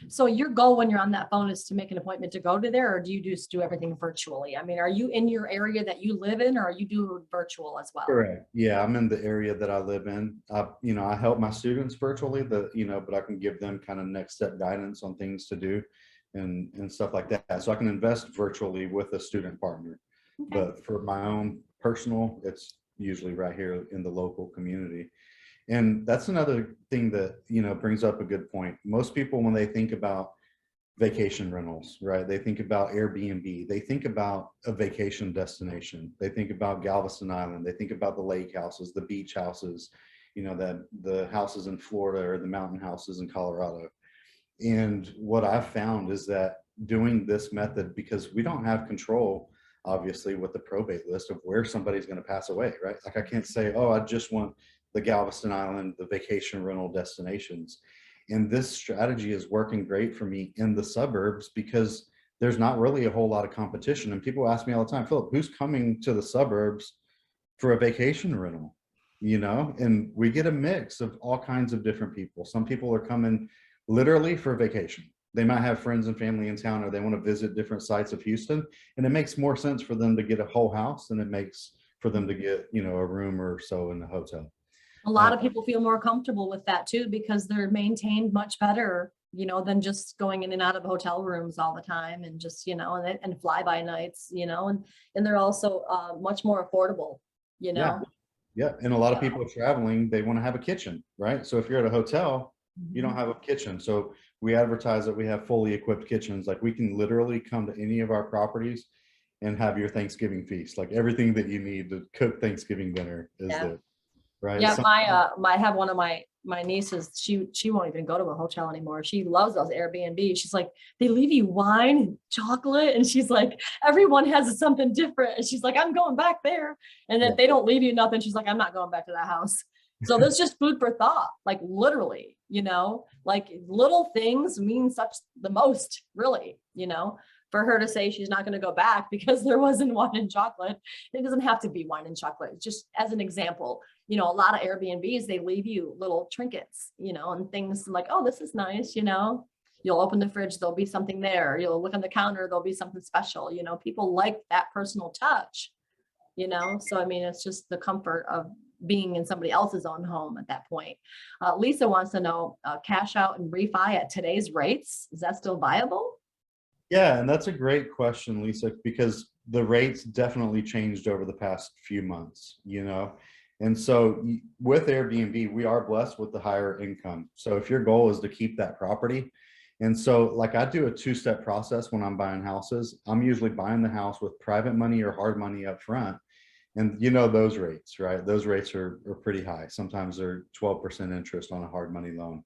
So your goal when you're on that phone is to make an appointment to go to there, or do you just do everything virtually? I mean, are you in your area that you live in, or are you do virtual as well? Correct. Yeah, I'm in the area that I live in. I help my students virtually, but I can give them kind of next step guidance on things to do and stuff like that. So I can invest virtually with a student partner. Okay. But for my own personal, it's usually right here in the local community. And that's another thing that, brings up a good point. Most people, when they think about vacation rentals, right? They think about Airbnb. They think about a vacation destination. They think about Galveston Island. They think about the lake houses, the beach houses, that the houses in Florida or the mountain houses in Colorado. And what I've found is that doing this method, because we don't have control, obviously, with the probate list of where somebody's going to pass away, right? Like I can't say, oh, I just want the Galveston Island, the vacation rental destinations. And this strategy is working great for me in the suburbs because there's not really a whole lot of competition. And people ask me all the time, Phillip, who's coming to the suburbs for a vacation rental? And we get a mix of all kinds of different people. Some people are coming literally for vacation. They might have friends and family in town, or they want to visit different sites of Houston. And it makes more sense for them to get a whole house than it makes for them to get, a room or so in the hotel. A lot of people feel more comfortable with that too, because they're maintained much better, than just going in and out of hotel rooms all the time and just, and fly by nights, and they're also much more affordable, Yeah. Yeah. And a lot of people traveling, they want to have a kitchen, right? So if you're at a hotel, you don't have a kitchen. So we advertise that we have fully equipped kitchens. Like we can literally come to any of our properties and have your Thanksgiving feast. Like everything that you need to cook Thanksgiving dinner is there. Right. Yeah, I have one of my nieces, she won't even go to a hotel anymore. She loves those Airbnb. She's like, they leave you wine and chocolate. And she's like, everyone has something different. And she's like, I'm going back there. And if they don't leave you nothing, she's like, I'm not going back to that house. So there's just food for thought, like literally, like little things mean the most, really, for her to say she's not going to go back because there wasn't wine and chocolate. It doesn't have to be wine and chocolate. Just as an example, a lot of Airbnbs, they leave you little trinkets, and things like, oh, this is nice. You'll open the fridge, there'll be something there. You'll look on the counter, there'll be something special. People like that personal touch, so I mean, it's just the comfort of being in somebody else's own home at that point. Lisa wants to know, cash out and refi at today's rates, is that still viable? Yeah, and that's a great question, Lisa, because the rates definitely changed over the past few months, And so with Airbnb, we are blessed with the higher income. So if your goal is to keep that property, and so like I do a two-step process when I'm buying houses. I'm usually buying the house with private money or hard money up front. And those rates, right? Those rates are pretty high. Sometimes they're 12% interest on a hard money loan.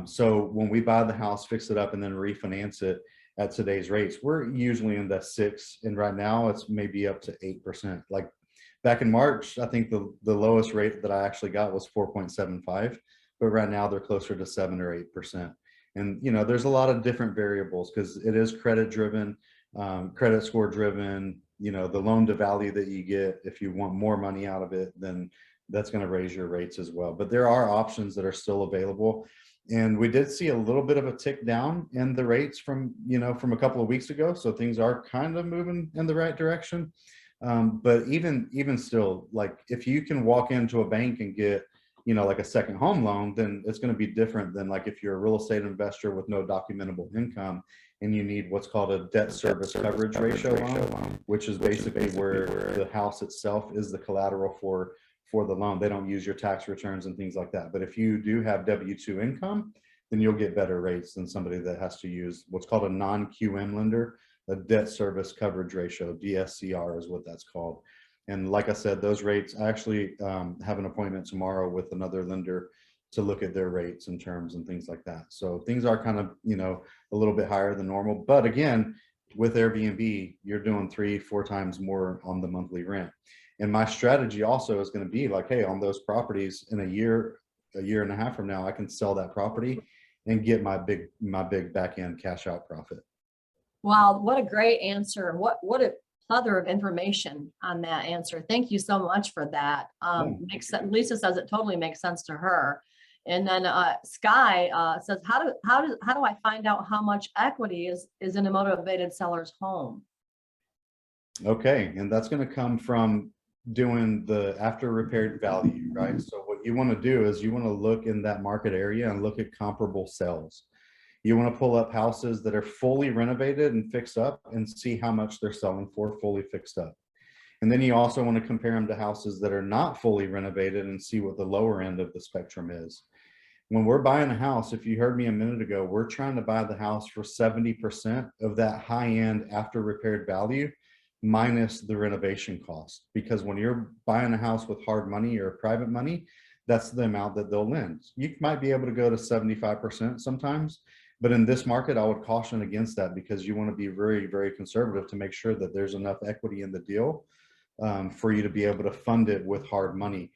So when we buy the house, fix it up, and then refinance it at today's rates, we're usually in the 6%. And right now it's maybe up to 8%. Like back in March, I think the lowest rate that I actually got was 4.75, but right now they're closer to 7 or 8%. And, there's a lot of different variables because it is credit driven, credit score driven, the loan to value that you get. If you want more money out of it, then that's going to raise your rates as well. But there are options that are still available. And we did see a little bit of a tick down in the rates from a couple of weeks ago. So things are kind of moving in the right direction. But even still, like if you can walk into a bank and get, like a second home loan, then it's going to be different than like if you're a real estate investor with no documentable income and you need what's called a debt service coverage ratio loan, which is basically where the house itself is the collateral for the loan. They don't use your tax returns and things like that. But if you do have W-2 income, then you'll get better rates than somebody that has to use what's called a non-QM lender, a debt service coverage ratio, DSCR is what that's called. And like I said, those rates, I actually have an appointment tomorrow with another lender to look at their rates and terms and things like that. So things are kind of, a little bit higher than normal. But again, with Airbnb, you're doing 3-4 times more on the monthly rent. And my strategy also is going to be like, hey, on those properties in a year and a half from now, I can sell that property and get my big back end cash out profit. Wow, what a great answer. What a plethora of information on that answer. Thank you so much for that. Makes sense. Lisa says it totally makes sense to her. And then Sky says, how do I find out how much equity is in a motivated seller's home? Okay, and that's going to come from doing the after repaired value, right? So what you want to do is you want to look in that market area and look at comparable sales. You want to pull up houses that are fully renovated and fixed up and see how much they're selling for fully fixed up. And then you also want to compare them to houses that are not fully renovated and see what the lower end of the spectrum is. When we're buying a house, if you heard me a minute ago, we're trying to buy the house for 70% of that high end after repaired value minus the renovation cost. Because when you're buying a house with hard money or private money, that's the amount that they'll lend. You might be able to go to 75% sometimes, but in this market, I would caution against that because you want to be very, very conservative to make sure that there's enough equity in the deal for you to be able to fund it with hard money.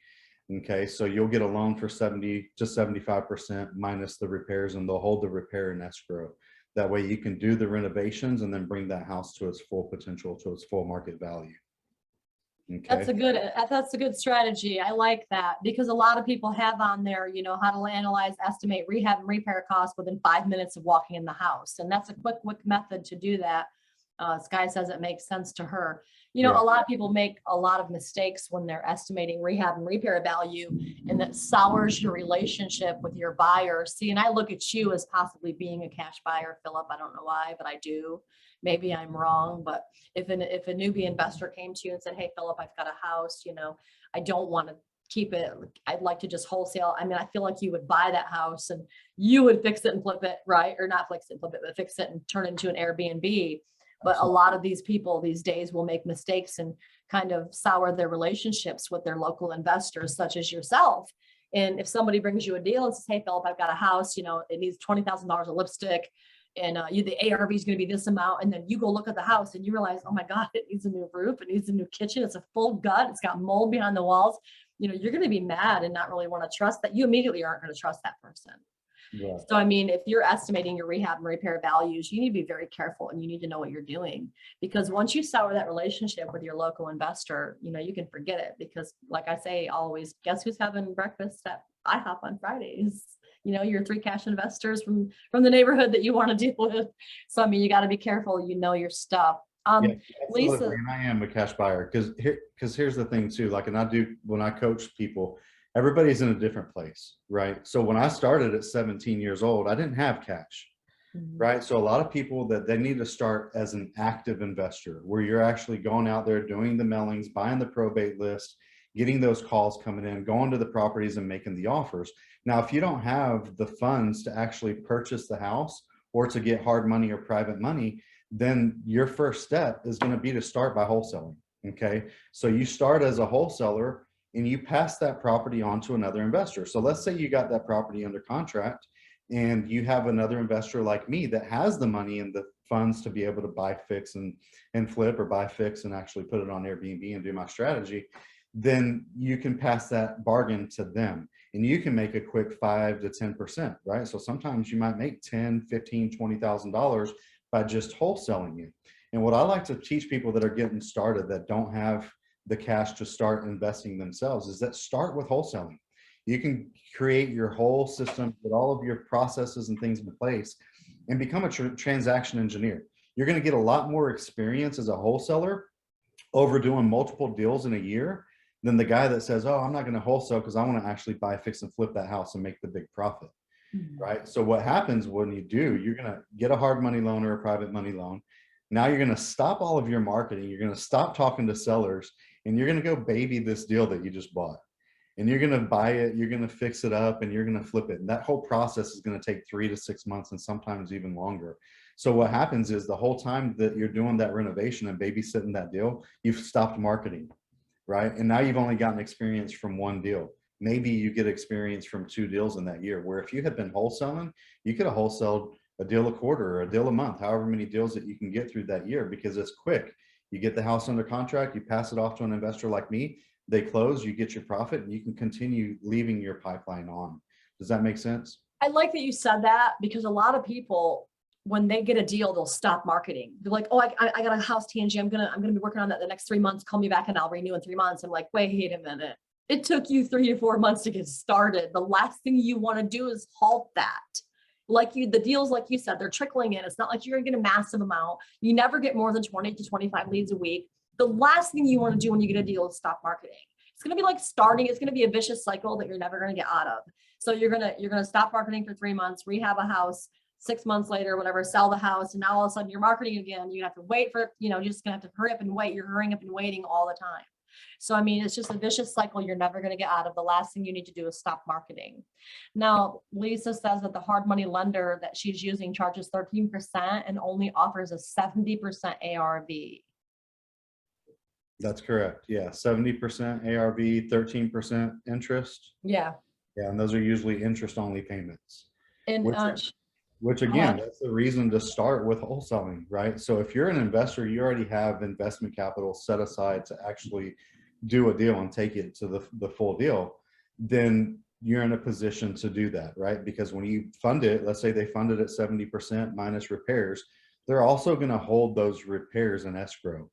Okay, so you'll get a loan for 70 to 75% minus the repairs, and they'll hold the repair in escrow. That way you can do the renovations and then bring that house to its full potential, to its full market value. Okay. That's a good strategy. I like that because a lot of people have on there, how to analyze, estimate rehab and repair costs within 5 minutes of walking in the house. And that's a quick method to do that. Sky says it makes sense to her. A lot of people make a lot of mistakes when they're estimating rehab and repair value, and that sours your relationship with your buyer. See, and I look at you as possibly being a cash buyer, Phillip. I don't know why, but I do. Maybe I'm wrong, but if a newbie investor came to you and said, hey, Phillip, I've got a house, I don't want to keep it. I'd like to just wholesale. I mean, I feel like you would buy that house and you would fix it and flip it, right? Or not fix it and flip it, but fix it and turn it into an Airbnb. But a lot of these people these days will make mistakes and kind of sour their relationships with their local investors, such as yourself. And if somebody brings you a deal and says, hey, Phillip, I've got a house, it needs $20,000 of lipstick, and the ARV is going to be this amount. And then you go look at the house and you realize, oh my God, it needs a new roof. It needs a new kitchen. It's a full gut. It's got mold behind the walls. You're going to be mad and not really want to trust that. You immediately aren't going to trust that person. Yeah. So, I mean, if you're estimating your rehab and repair values, you need to be very careful and you need to know what you're doing, because once you sour that relationship with your local investor, you can forget it, because like I say, always, guess who's having breakfast at IHOP on Fridays? Your 3 cash investors from the neighborhood that you want to deal with. So, I mean, you got to be careful, your stuff. Lisa, and I am a cash buyer because here's the thing too, like, and I do, when I coach people, everybody's in a different place, right? So when I started at 17 years old, I didn't have cash, right? So a lot of people that they need to start as an active investor, where you're actually going out there, doing the mailings, buying the probate list, getting those calls coming in, going to the properties and making the offers. Now, if you don't have the funds to actually purchase the house or to get hard money or private money, then your first step is going to be to start by wholesaling. Okay. So you start as a wholesaler and you pass that property on to another investor. So let's say you got that property under contract and you have another investor like me that has the money and the funds to be able to buy, fix and flip, or buy, fix and actually put it on Airbnb and do my strategy. Then you can pass that bargain to them and you can make a quick 5 to 10%, right? So sometimes you might make $10,000, $15,000, $20,000 by just wholesaling it. And what I like to teach people that are getting started, that don't have the cash to start investing themselves, is that start with wholesaling. You can create your whole system with all of your processes and things in place and become a transaction engineer. You're going to get a lot more experience as a wholesaler over doing multiple deals in a year than the guy that says, oh, I'm not going to wholesale because I want to actually buy, fix and flip that house and make the big profit. Right. So what happens when you do, you're going to get a hard money loan or a private money loan. Now you're going to stop all of your marketing. You're going to stop talking to sellers, and you're going to go baby this deal that you just bought. And you're going to buy it, you're going to fix it up, and you're going to flip it. And that whole process is going to take 3 to 6 months and sometimes even longer. So what happens is the whole time that you're doing that renovation and babysitting that deal, you've stopped marketing, right? And now you've only gotten experience from one deal. Maybe you get experience from 2 deals in that year, where if you had been wholesaling, you could have wholesaled a deal a quarter or a deal a month, however many deals that you can get through that year, because it's quick. You get the house under contract, you pass it off to an investor like me, they close, you get your profit, and you can continue leaving your pipeline on. Does that make sense? I like that you said that, because a lot of people, when they get a deal, they'll stop marketing. They're like, oh, I got a house, TNG. I'm gonna be working on that the next 3 months. Call me back and I'll renew in 3 months. I'm like, wait a minute. It took you 3 to 4 months to get started. The last thing you want to do is halt that. The deals, like you said, they're trickling in. It's not like you're gonna get a massive amount. You never get more than 20 to 25 leads a week. The last thing you want to do when you get a deal is stop marketing. It's going to be like starting, it's going to be a vicious cycle that you're never going to get out of. So you're going to stop marketing for 3 months, rehab a house, 6 months later, whatever, sell the house. And now all of a sudden you're marketing again. You have to wait for, you're just going to have to hurry up and wait. You're hurrying up and waiting all the time. So, I mean, it's just a vicious cycle you're never going to get out of. The last thing you need to do is stop marketing. Now, Lisa says that the hard money lender that she's using charges 13% and only offers a 70% ARV. That's correct. Yeah. 70% ARV, 13% interest. Yeah. Yeah. And those are usually interest only payments. And which again, that's the reason to start with wholesaling, right? So if you're an investor, you already have investment capital set aside to actually do a deal and take it to the full deal, then you're in a position to do that, right? Because when you fund it, let's say they fund it at 70% minus repairs, they're also going to hold those repairs in escrow,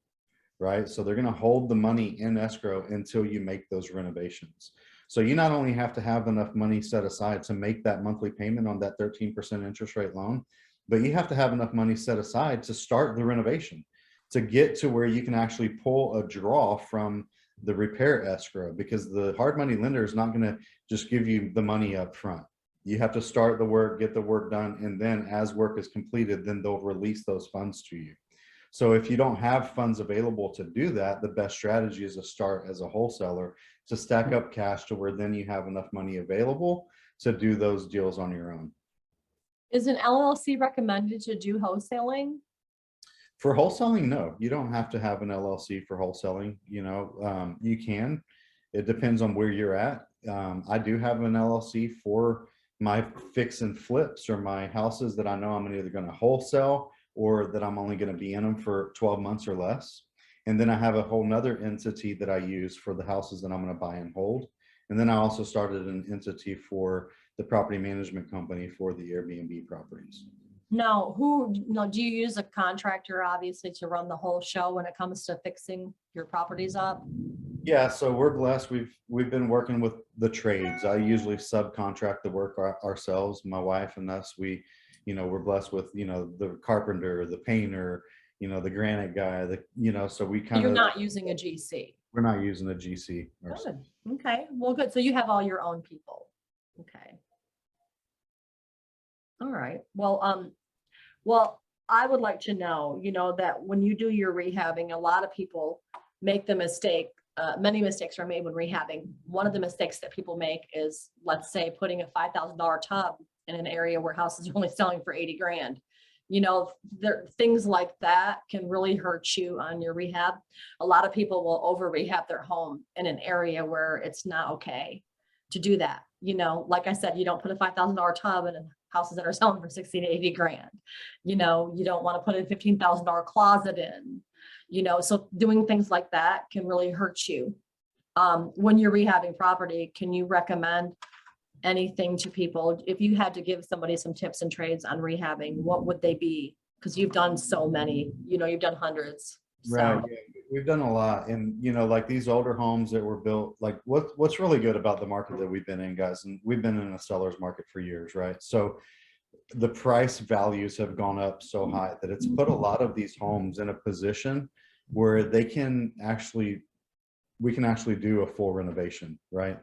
right? So they're going to hold the money in escrow until you make those renovations. So you not only have to have enough money set aside to make that monthly payment on that 13% interest rate loan, but you have to have enough money set aside to start the renovation, to get to where you can actually pull a draw from the repair escrow, because the hard money lender is not going to just give you the money up front. You have to start the work, get the work done, and then as work is completed, then they'll release those funds to you. So if you don't have funds available to do that, the best strategy is to start as a wholesaler, to stack up cash to where then you have enough money available to do those deals on your own. Is an LLC recommended to do wholesaling? For wholesaling, no, you don't have to have an LLC for wholesaling. You can. It depends on where you're at. I do have an LLC for my fix and flips, or my houses that I know I'm either going to wholesale or that I'm only going to be in them for 12 months or less. And then I have a whole nother entity that I use for the houses that I'm going to buy and hold. And then I also started an entity for the property management company for the Airbnb properties. Now, do you use a contractor, obviously, to run the whole show when it comes to fixing your properties up? Yeah, so we're blessed. We've been working with the trades. I usually subcontract the work ourselves, my wife and us. We're blessed with, the carpenter, the painter, the granite guy, so we kind of. You're not using a GC. We're not using a GC. Good. Okay. Well, good. So you have all your own people. Okay. All right. Well, I would like to know, that when you do your rehabbing, a lot of people make the mistake. Many mistakes are made when rehabbing. One of the mistakes that people make is, let's say, putting a $5,000 tub in an area where houses are only selling for 80 grand. Things like that can really hurt you on your rehab. A lot of people will over rehab their home in an area where it's not okay to do that. Like I said, you don't put a $5,000 tub in houses that are selling for 60 to 80 grand. You don't want to put a $15,000 closet in, so doing things like that can really hurt you. When you're rehabbing property, can you recommend anything to people? If you had to give somebody some tips and trades on rehabbing, what would they be? Because you've done so many, you've done hundreds. So. Right. Yeah, we've done a lot. And, like these older homes that were built, like what's really good about the market that we've been in, guys, and we've been in a seller's market for years, right? So the price values have gone up so high that it's put a lot of these homes in a position where they can actually we can actually do a full renovation, right?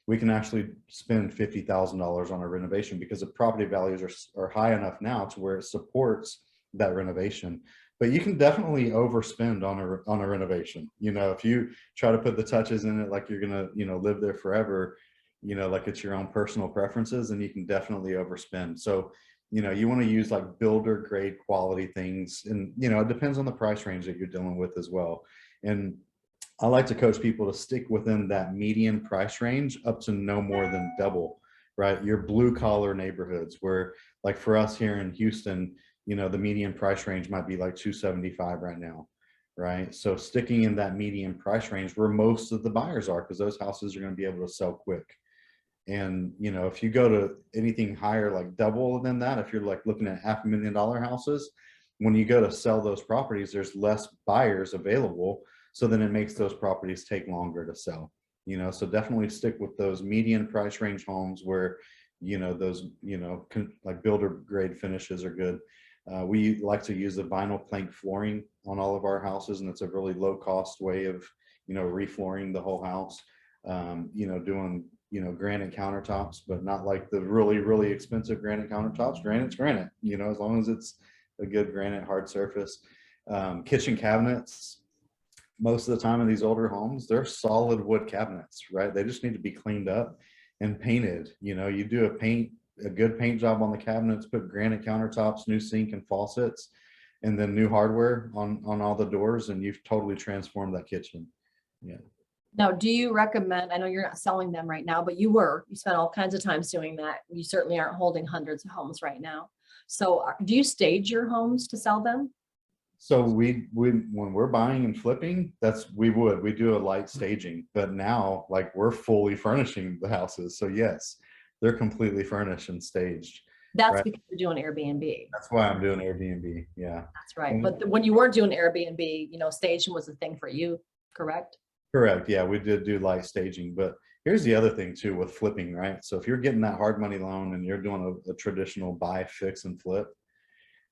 We can actually spend $50,000 on a renovation because the property values are high enough now to where it supports that renovation. But you can definitely overspend on a renovation. If you try to put the touches in it like you're gonna, live there forever, like it's your own personal preferences, and you can definitely overspend. So, you want to use like builder grade quality things, and it depends on the price range that you're dealing with as well. And I like to coach people to stick within that median price range up to no more than double, right? Your blue collar neighborhoods, where like for us here in Houston, the median price range might be like 275 right now, right? So sticking in that median price range where most of the buyers are, because those houses are going to be able to sell quick. And if you go to anything higher, like double than that, if you're like looking at $500,000 houses, when you go to sell those properties, there's less buyers available. So then it makes those properties take longer to sell. So definitely stick with those median price range homes where, those, like builder grade finishes are good. We like to use the vinyl plank flooring on all of our houses, and it's a really low cost way of, reflooring the whole house. Doing, granite countertops, but not like the really, really expensive granite countertops. Granite's granite, as long as it's a good granite hard surface. Kitchen cabinets, most of the time in these older homes, they're solid wood cabinets, right? They just need to be cleaned up and painted. You do a good paint job on the cabinets, put granite countertops, new sink and faucets, and then new hardware on all the doors, and you've totally transformed that kitchen. Yeah. Now, do you recommend, I know you're not selling them right now, but you spent all kinds of times doing that. You certainly aren't holding hundreds of homes right now. So do you stage your homes to sell them? So we when we're buying and flipping, we do a light staging, but now like we're fully furnishing the houses. So yes, they're completely furnished and staged. That's right? because you're doing Airbnb. That's why I'm doing Airbnb. Yeah. That's right. But when you weren't doing Airbnb, staging was a thing for you, correct? Correct. Yeah, we did do light staging, but here's the other thing too with flipping, right? So if you're getting that hard money loan and you're doing a traditional buy, fix, and flip,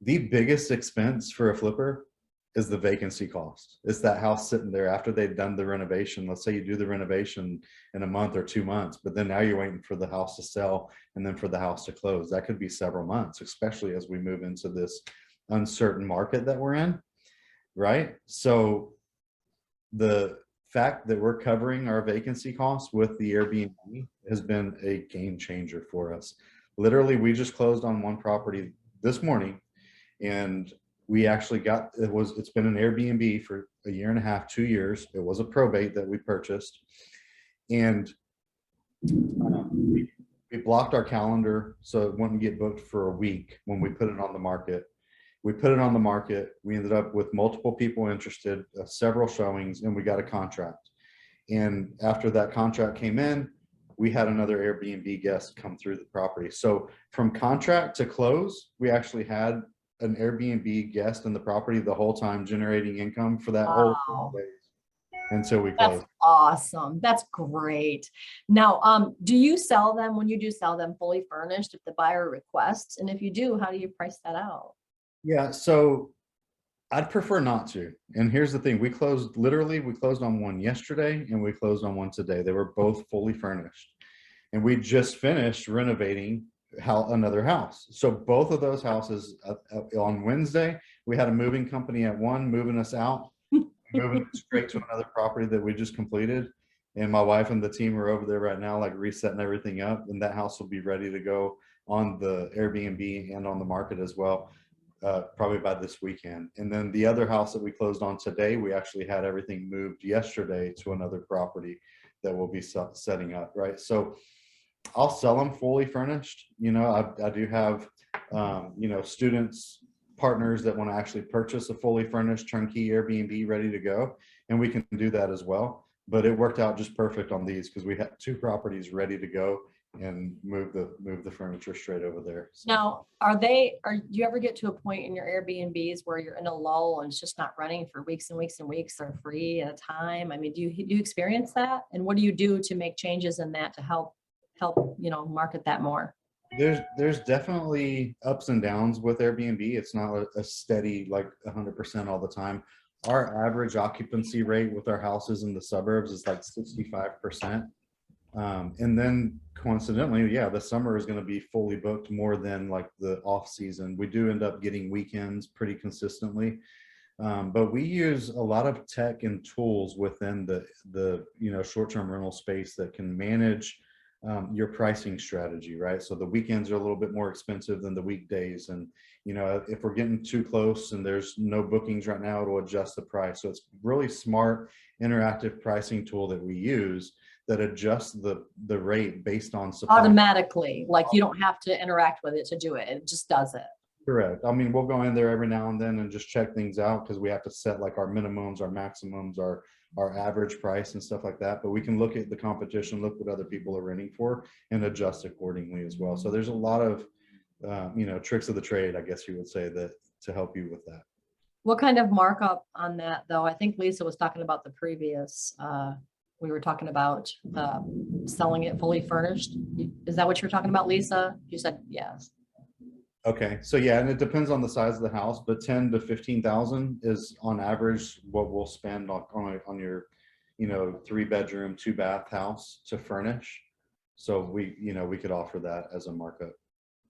the biggest expense for a flipper is the vacancy cost. It's that house sitting there after they've done the renovation. Let's say you do the renovation in a month or 2 months, but then now you're waiting for the house to sell and then for the house to close. That could be several months, especially as we move into this uncertain market that we're in, right? So the fact that we're covering our vacancy costs with the Airbnb has been a game changer for us. Literally, we just closed on one property this morning, and we actually it's been an Airbnb for a year and a half, 2 years. It was a probate that we purchased, and we blocked our calendar so it wouldn't get booked for a week when we put it on the market. We put it on the market. We ended up with multiple people interested, several showings, and we got a contract. And after that contract came in, we had another Airbnb guest come through the property. So from contract to close, we actually had an Airbnb guest in the property the whole time, generating income for that whole 4 days until we closed. That's awesome. That's great. Now, do you sell them, when you do sell them, fully furnished if the buyer requests? And if you do, how do you price that out? Yeah, so I'd prefer not to. And here's the thing. We closed on one yesterday and we closed on one today. They were both fully furnished. And we just finished renovating another house. So both of those houses on Wednesday, we had a moving company at one moving us out, moving straight to another property that we just completed. And my wife and the team are over there right now, like resetting everything up. And that house will be ready to go on the Airbnb and on the market as well. Probably by this weekend. And then the other house that we closed on today, we actually had everything moved yesterday to another property that we'll be setting up, right? So I'll sell them fully furnished. I do have, students, partners that want to actually purchase a fully furnished turnkey Airbnb ready to go. And we can do that as well. But it worked out just perfect on these because we had 2 properties ready to go and move the furniture straight over there. So. Now, do you ever get to a point in your Airbnbs where you're in a lull and it's just not running for weeks and weeks and weeks, or free at a time? I mean, do you experience that? And what do you do to make changes in that to help market that more? There's definitely ups and downs with Airbnb. It's not a steady like 100% all the time. our average occupancy rate with our houses in the suburbs is like 65%. And then coincidentally, yeah, the summer is going to be fully booked more than like the off season. We do end up getting weekends pretty consistently. But we use a lot of tech and tools within the short-term rental space that can manage your pricing strategy, right? So the weekends are a little bit more expensive than the weekdays. And, if we're getting too close and there's no bookings right now, it'll adjust the price. So it's really smart, interactive pricing tool that we use that adjusts the rate based on supply. Automatically, like you don't have to interact with it to do it. It just does it. Correct. I mean, we'll go in there every now and then and just check things out because we have to set like our minimums, our maximums, our average price and stuff like that. But we can look at the competition, look what other people are renting for, and adjust accordingly as well. So there's a lot of tricks of the trade, I guess you would say, that to help you with that. What kind of markup on that though? I think Lisa was talking about the previous, we were talking about selling it fully furnished. Is that what you're talking about, Lisa? You said yes. Okay, so yeah, and it depends on the size of the house, but 10 to 15,000 is on average what we'll spend on your 3-bedroom, 2-bath house to furnish. So we could offer that as a markup.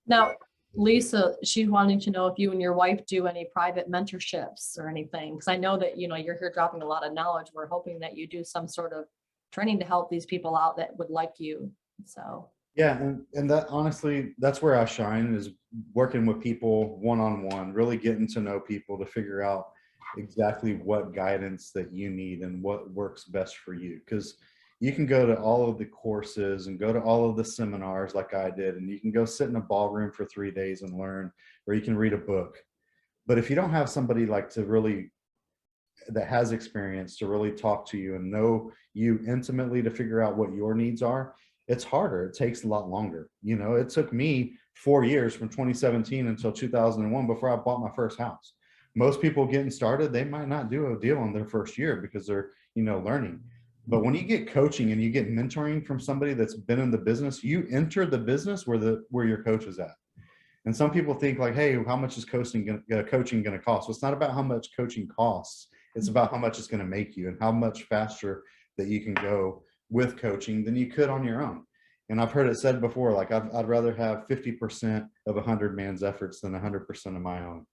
Now, Lisa, she's wanting to know if you and your wife do any private mentorships or anything, because I know that you're here dropping a lot of knowledge. We're hoping that you do some sort of training to help these people out that would like you. So yeah, and that honestly, that's where I shine, is working with people one-on-one, really getting to know people to figure out exactly what guidance that you need and what works best for you. Because you can go to all of the courses and go to all of the seminars like I did, and you can go sit in a ballroom for 3 days and learn, or you can read a book. But if you don't have somebody that has experience to really talk to you and know you intimately to figure out what your needs are, it's harder. It takes a lot longer. It took me 4 years from 2017 until 2001 before I bought my first house. Most people getting started, they might not do a deal in their first year because they're, learning. But when you get coaching and you get mentoring from somebody that's been in the business, you enter the business where your coach is at. And some people think like, hey, how much is coaching going to cost? Well, it's not about how much coaching costs. It's about how much it's going to make you and how much faster that you can go with coaching than you could on your own. And I've heard it said before, like I'd rather have 50% of 100 man's efforts than 100% of my own.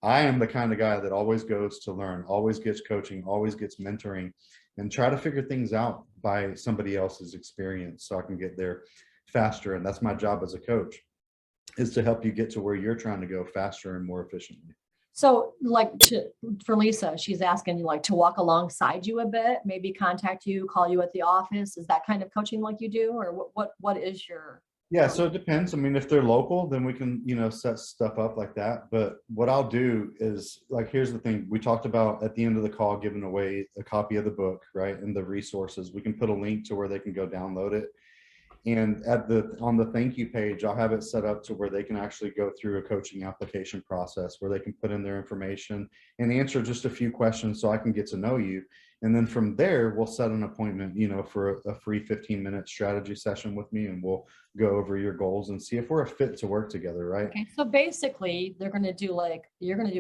I am the kind of guy that always goes to learn, always gets coaching, always gets mentoring, and try to figure things out by somebody else's experience so I can get there faster. And that's my job as a coach, is to help you get to where you're trying to go faster and more efficiently. So for Lisa, she's asking you like to walk alongside you a bit, maybe contact you, call you at the office. Is that kind of coaching like you do, or what is your? Yeah, so it depends. I mean, if they're local, then we can, set stuff up like that. But what I'll do is, like, here's the thing. We talked about at the end of the call, giving away a copy of the book, right? And the resources. We can put a link to where they can go download it. And on the thank you page, I'll have it set up to where they can actually go through a coaching application process where they can put in their information and answer just a few questions so I can get to know you. And then from there, we'll set an appointment, for a free 15-minute strategy session with me, and we'll go over your goals and see if we're a fit to work together, right? Okay, so basically you're going to do a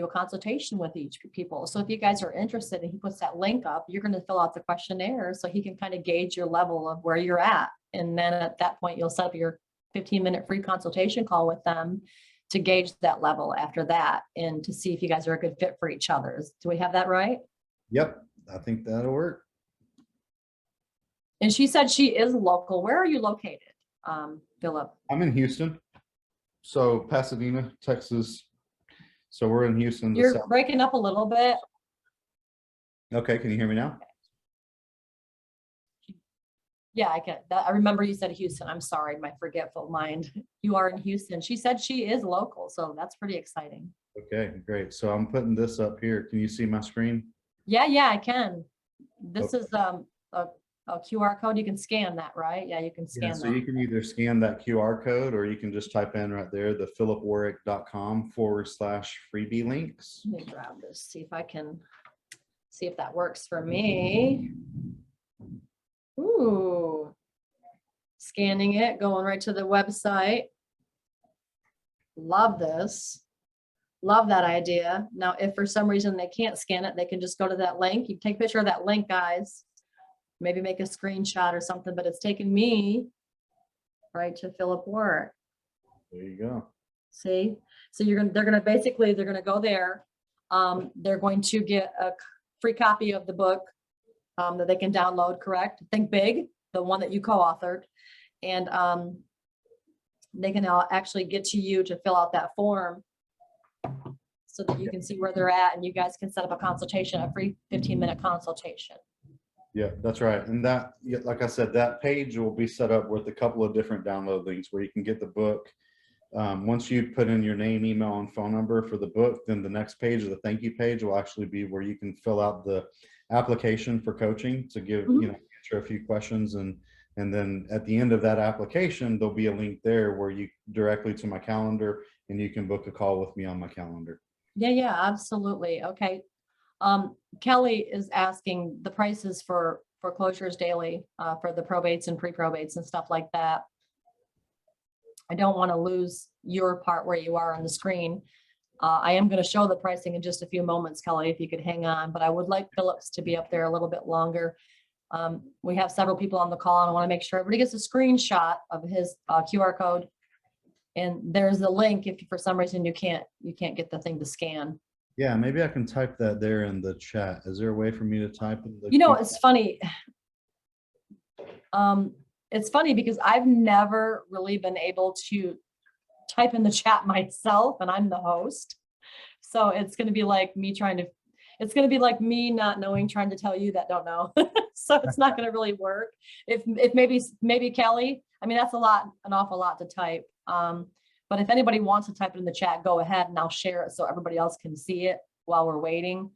consultation with each people. So if you guys are interested and he puts that link up, you're going to fill out the questionnaire so he can kind of gauge your level of where you're at. And then at that point, you'll set up your 15-minute free consultation call with them to gauge that level after that and to see if you guys are a good fit for each other. Do we have that right? Yep, I think that'll work. And she said she is local. Where are you located, Phillip? I'm in Houston, so Pasadena, Texas. So we're in Houston. You're breaking up a little bit. Okay, can you hear me now? Yeah, I get that. I remember you said Houston. I'm sorry, my forgetful mind. You are in Houston. She said she is local, so that's pretty exciting. Okay, great. So I'm putting this up here. Can you see my screen? Yeah, I can. This is a QR code. You can scan that, right? Yeah, you can scan that. So you can either scan that QR code or you can just type in right there, the phillipwarrick.com /freebie links. Let me grab this, see if that works for me. Ooh, scanning it, going right to the website. Love this. Love that idea. Now, if for some reason they can't scan it, they can just go to that link. You take a picture of that link, guys. Maybe make a screenshot or something, but it's taken me right to Phillip Warrick. There you go. See, so they're gonna go there. They're going to get a free copy of the book that they can download. Correct? Think Big, the one that you co-authored, and they can actually get to you to fill out that form so that you can see where they're at, and you guys can set up a consultation, a free 15-minute consultation. Yeah, that's right. And that, like I said, that page will be set up with a couple of different download links where you can get the book. Once you put in your name, email, and phone number for the book, then the next page, the thank you page, will actually be where you can fill out the application for coaching to give, answer a few questions. And then at the end of that application, there'll be a link there where you directly to my calendar, and you can book a call with me on my calendar. Yeah, absolutely. Okay. Kelly is asking the prices for Foreclosures Daily, for the probates and pre-probates and stuff like that. I don't want to lose your part where you are on the screen. I am going to show the pricing in just a few moments, Kelly, if you could hang on, but I would like Phillips to be up there a little bit longer. We have several people on the call, and I want to make sure everybody gets a screenshot of his QR code. And there's a link if for some reason you can't get the thing to scan. Yeah, maybe I can type that there in the chat. Is there a way for me to type in the? It's funny. It's funny because I've never really been able to type in the chat myself, and I'm the host. So it's going to be like me not knowing, trying to tell you that don't know. So it's not going to really work. If maybe Kelly, I mean, that's an awful lot to type. But if anybody wants to type it in the chat, go ahead and I'll share it so everybody else can see it while we're waiting.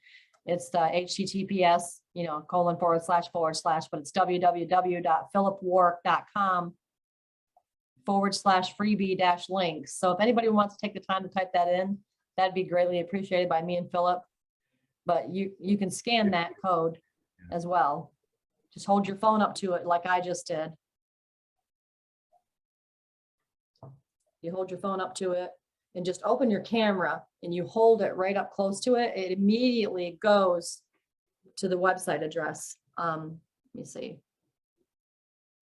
It's the HTTPS, // but it's www.phillipwarrick.com/freebie-links. So if anybody wants to take the time to type that in, that'd be greatly appreciated by me and Phillip. But you can scan that code as well. Just hold your phone up to it like I just did. You hold your phone up to it and just open your camera and you hold it right up close to it. It immediately goes to the website address. Let me see.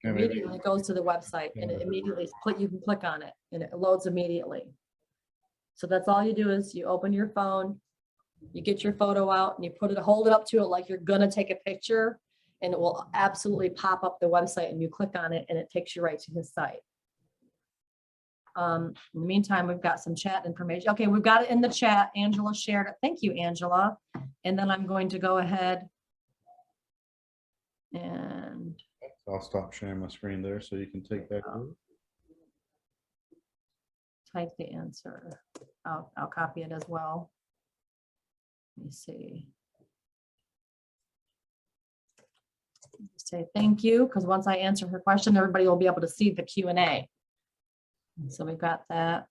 Immediately it goes to the website and it immediately you can click on it and it loads immediately. So that's all you do is you open your phone, you get your photo out and you hold it up to it like you're gonna take a picture, and it will absolutely pop up the website and you click on it and it takes you right to his site. In the meantime, we've got some chat information. Okay, we've got it in the chat. Angela shared it. Thank you, Angela. And then I'm going to go ahead and I'll stop sharing my screen there so you can take that. Type the answer. I'll copy it as well. Let me see. Say thank you, because once I answer her question, everybody will be able to see the Q&A. So we've got that.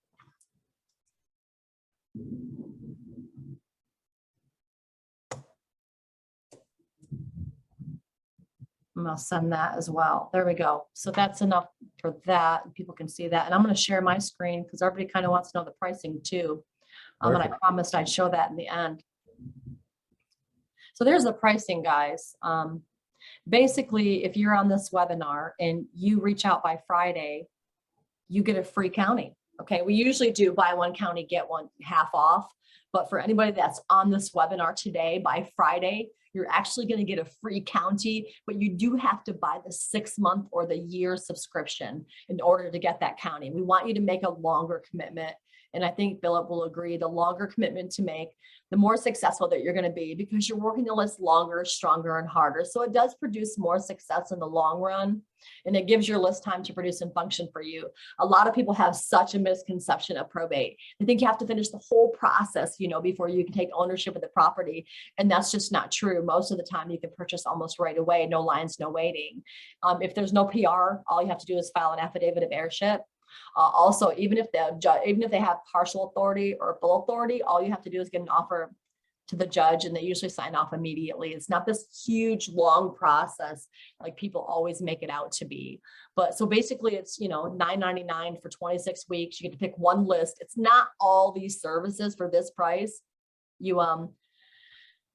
And I'll send that as well. There we go. So that's enough for that. People can see that. And I'm going to share my screen because everybody kind of wants to know the pricing too. And I promised I'd show that in the end. So there's the pricing, guys. Basically, if you're on this webinar and you reach out by Friday, you get a free county. Okay, we usually do buy one county, get one half off. But for anybody that's on this webinar today, by Friday, you're actually going to get a free county, but you do have to buy the 6-month or the year subscription in order to get that county. We want you to make a longer commitment. And I think Phillip will agree, the longer commitment to make, the more successful that you're going to be, because you're working the list longer, stronger, and harder. So it does produce more success in the long run. And it gives your list time to produce and function for you. A lot of people have such a misconception of probate. They think you have to finish the whole process, before you can take ownership of the property. And that's just not true. Most of the time you can purchase almost right away. No lines, no waiting. If there's no PR, all you have to do is file an affidavit of heirship. Also, even if they have partial authority or full authority, all you have to do is get an offer to the judge, and they usually sign off immediately. It's not this huge, long process like people always make it out to be. But so basically it's, $9.99 for 26 weeks. You get to pick one list. It's not all these services for this price. You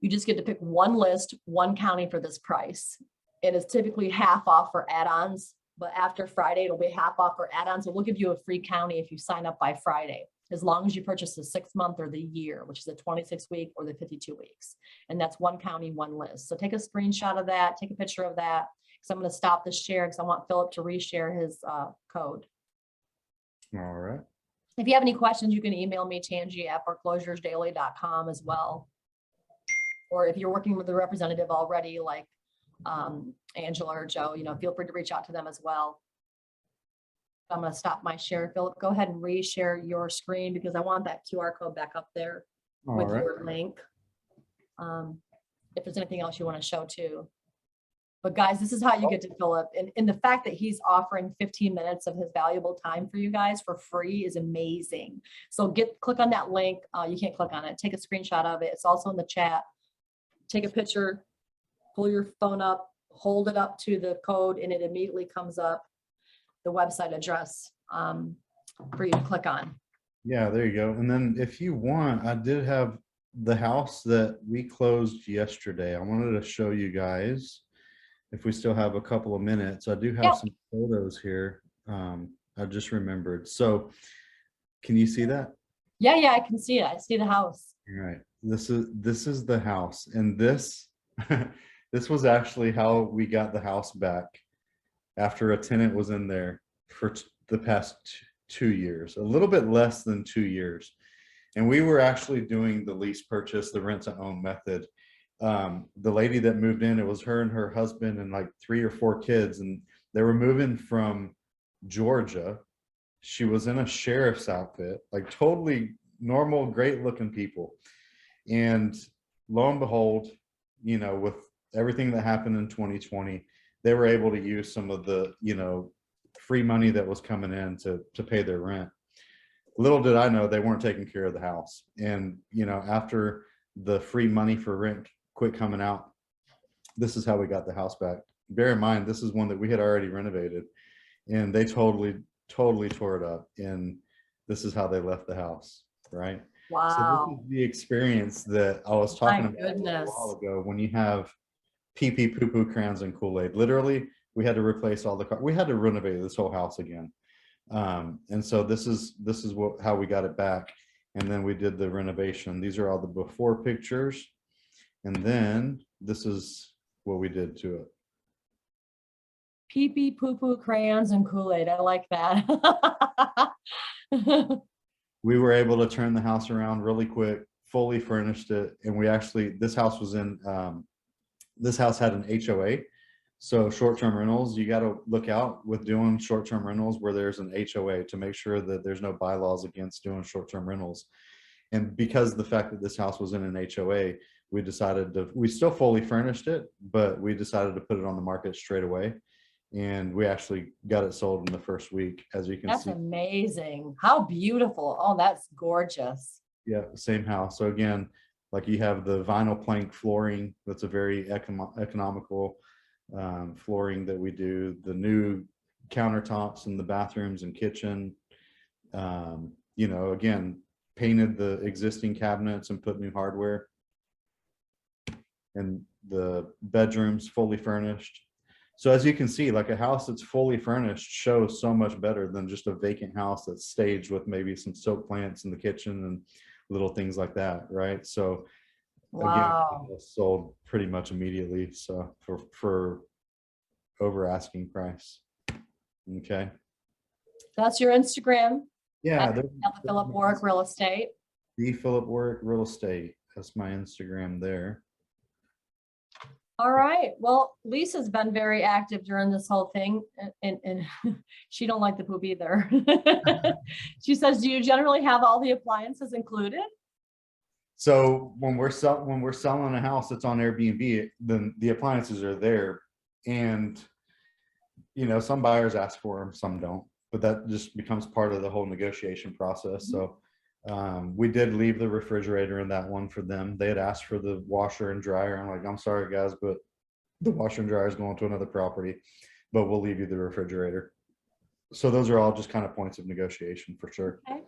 just get to pick one list, one county for this price. It is typically half off for add-ons, but after Friday, it'll be half off for add-ons. So we'll give you a free county if you sign up by Friday, as long as you purchase the 6-month or the year, which is the 26-week or the 52 weeks. And that's one county, one list. So take a screenshot of that, take a picture of that, because I'm going to stop the share because I want Phillip to reshare his code. All right. If you have any questions, you can email me, Tangi at ForeclosuresDaily.com as well. Or if you're working with a representative already, like Angela or Joe, feel free to reach out to them as well. I'm going to stop my share. Phillip, go ahead and reshare your screen because I want that QR code back up there with your link. If there's anything else you want to show too. But guys, this is how you get to Phillip. And the fact that he's offering 15 minutes of his valuable time for you guys for free is amazing. So click on that link. You can't click on it. Take a screenshot of it. It's also in the chat. Take a picture, pull your phone up, hold it up to the code, and it immediately comes up the website address for you to click on. Yeah, there you go. And then if you want, I did have the house that we closed yesterday. I wanted to show you guys if we still have a couple of minutes. I do have some photos here. I just remembered. So can you see that? Yeah, I can see it. I see the house. All right. This is the house, and this this was actually how we got the house back after a tenant was in there for the past 2 years, a little bit less than 2 years. And we were actually doing the lease purchase, the rent to own method. The lady that moved in, it was her and her husband and like 3 or 4 kids, and they were moving from Georgia. She was in a sheriff's outfit, like totally normal, great looking people. And lo and behold, with everything that happened in 2020, they were able to use some of the, free money that was coming in to pay their rent. Little did I know they weren't taking care of the house. And, after the free money for rent quit coming out, this is how we got the house back. Bear in mind, this is one that we had already renovated, and they totally tore it up. And this is how they left the house, right? Wow. So this is the experience that I was talking about a while ago when you have pee-pee, poo-poo, crayons, and Kool-Aid. Literally, we had to replace all the cars. We had to renovate this whole house again. And so this is how we got it back. And then we did the renovation. These are all the before pictures. And then this is what we did to it. Pee-pee, poo-poo, crayons, and Kool-Aid. I like that. We were able to turn the house around really quick, fully furnished it. And this house had an HOA. So short-term rentals, you got to look out with doing short-term rentals where there's an HOA to make sure that there's no bylaws against doing short-term rentals. And because of the fact that this house was in an HOA, we still fully furnished it, but we decided to put it on the market straight away. And we actually got it sold in the first week, as you can see. That's amazing. How beautiful. Oh, that's gorgeous. Yeah, same house. So again, like you have the vinyl plank flooring. That's a very economical flooring that we do. The new countertops in the bathrooms and kitchen. Again, painted the existing cabinets and put new hardware. And the bedrooms fully furnished. So as you can see, like a house that's fully furnished shows so much better than just a vacant house that's staged with maybe some soap plants in the kitchen and little things like that, right? So wow. Again, it was sold pretty much immediately. So for over asking price. Okay. That's your Instagram. Yeah. The Phillip Warrick Real Estate. The Phillip Warrick Real Estate. That's my Instagram there. All right. Well, Lisa's been very active during this whole thing, and she don't like the poop either. She says, "Do you generally have all the appliances included?" So when we're selling a house that's on Airbnb, then the appliances are there, and some buyers ask for them, some don't. But that just becomes part of the whole negotiation process. So We did leave the refrigerator in that one for them. They had asked for the washer and dryer. I'm like, I'm sorry guys, but the washer and dryer is going to another property, but we'll leave you the refrigerator. So those are all just kind of points of negotiation for sure. Okay.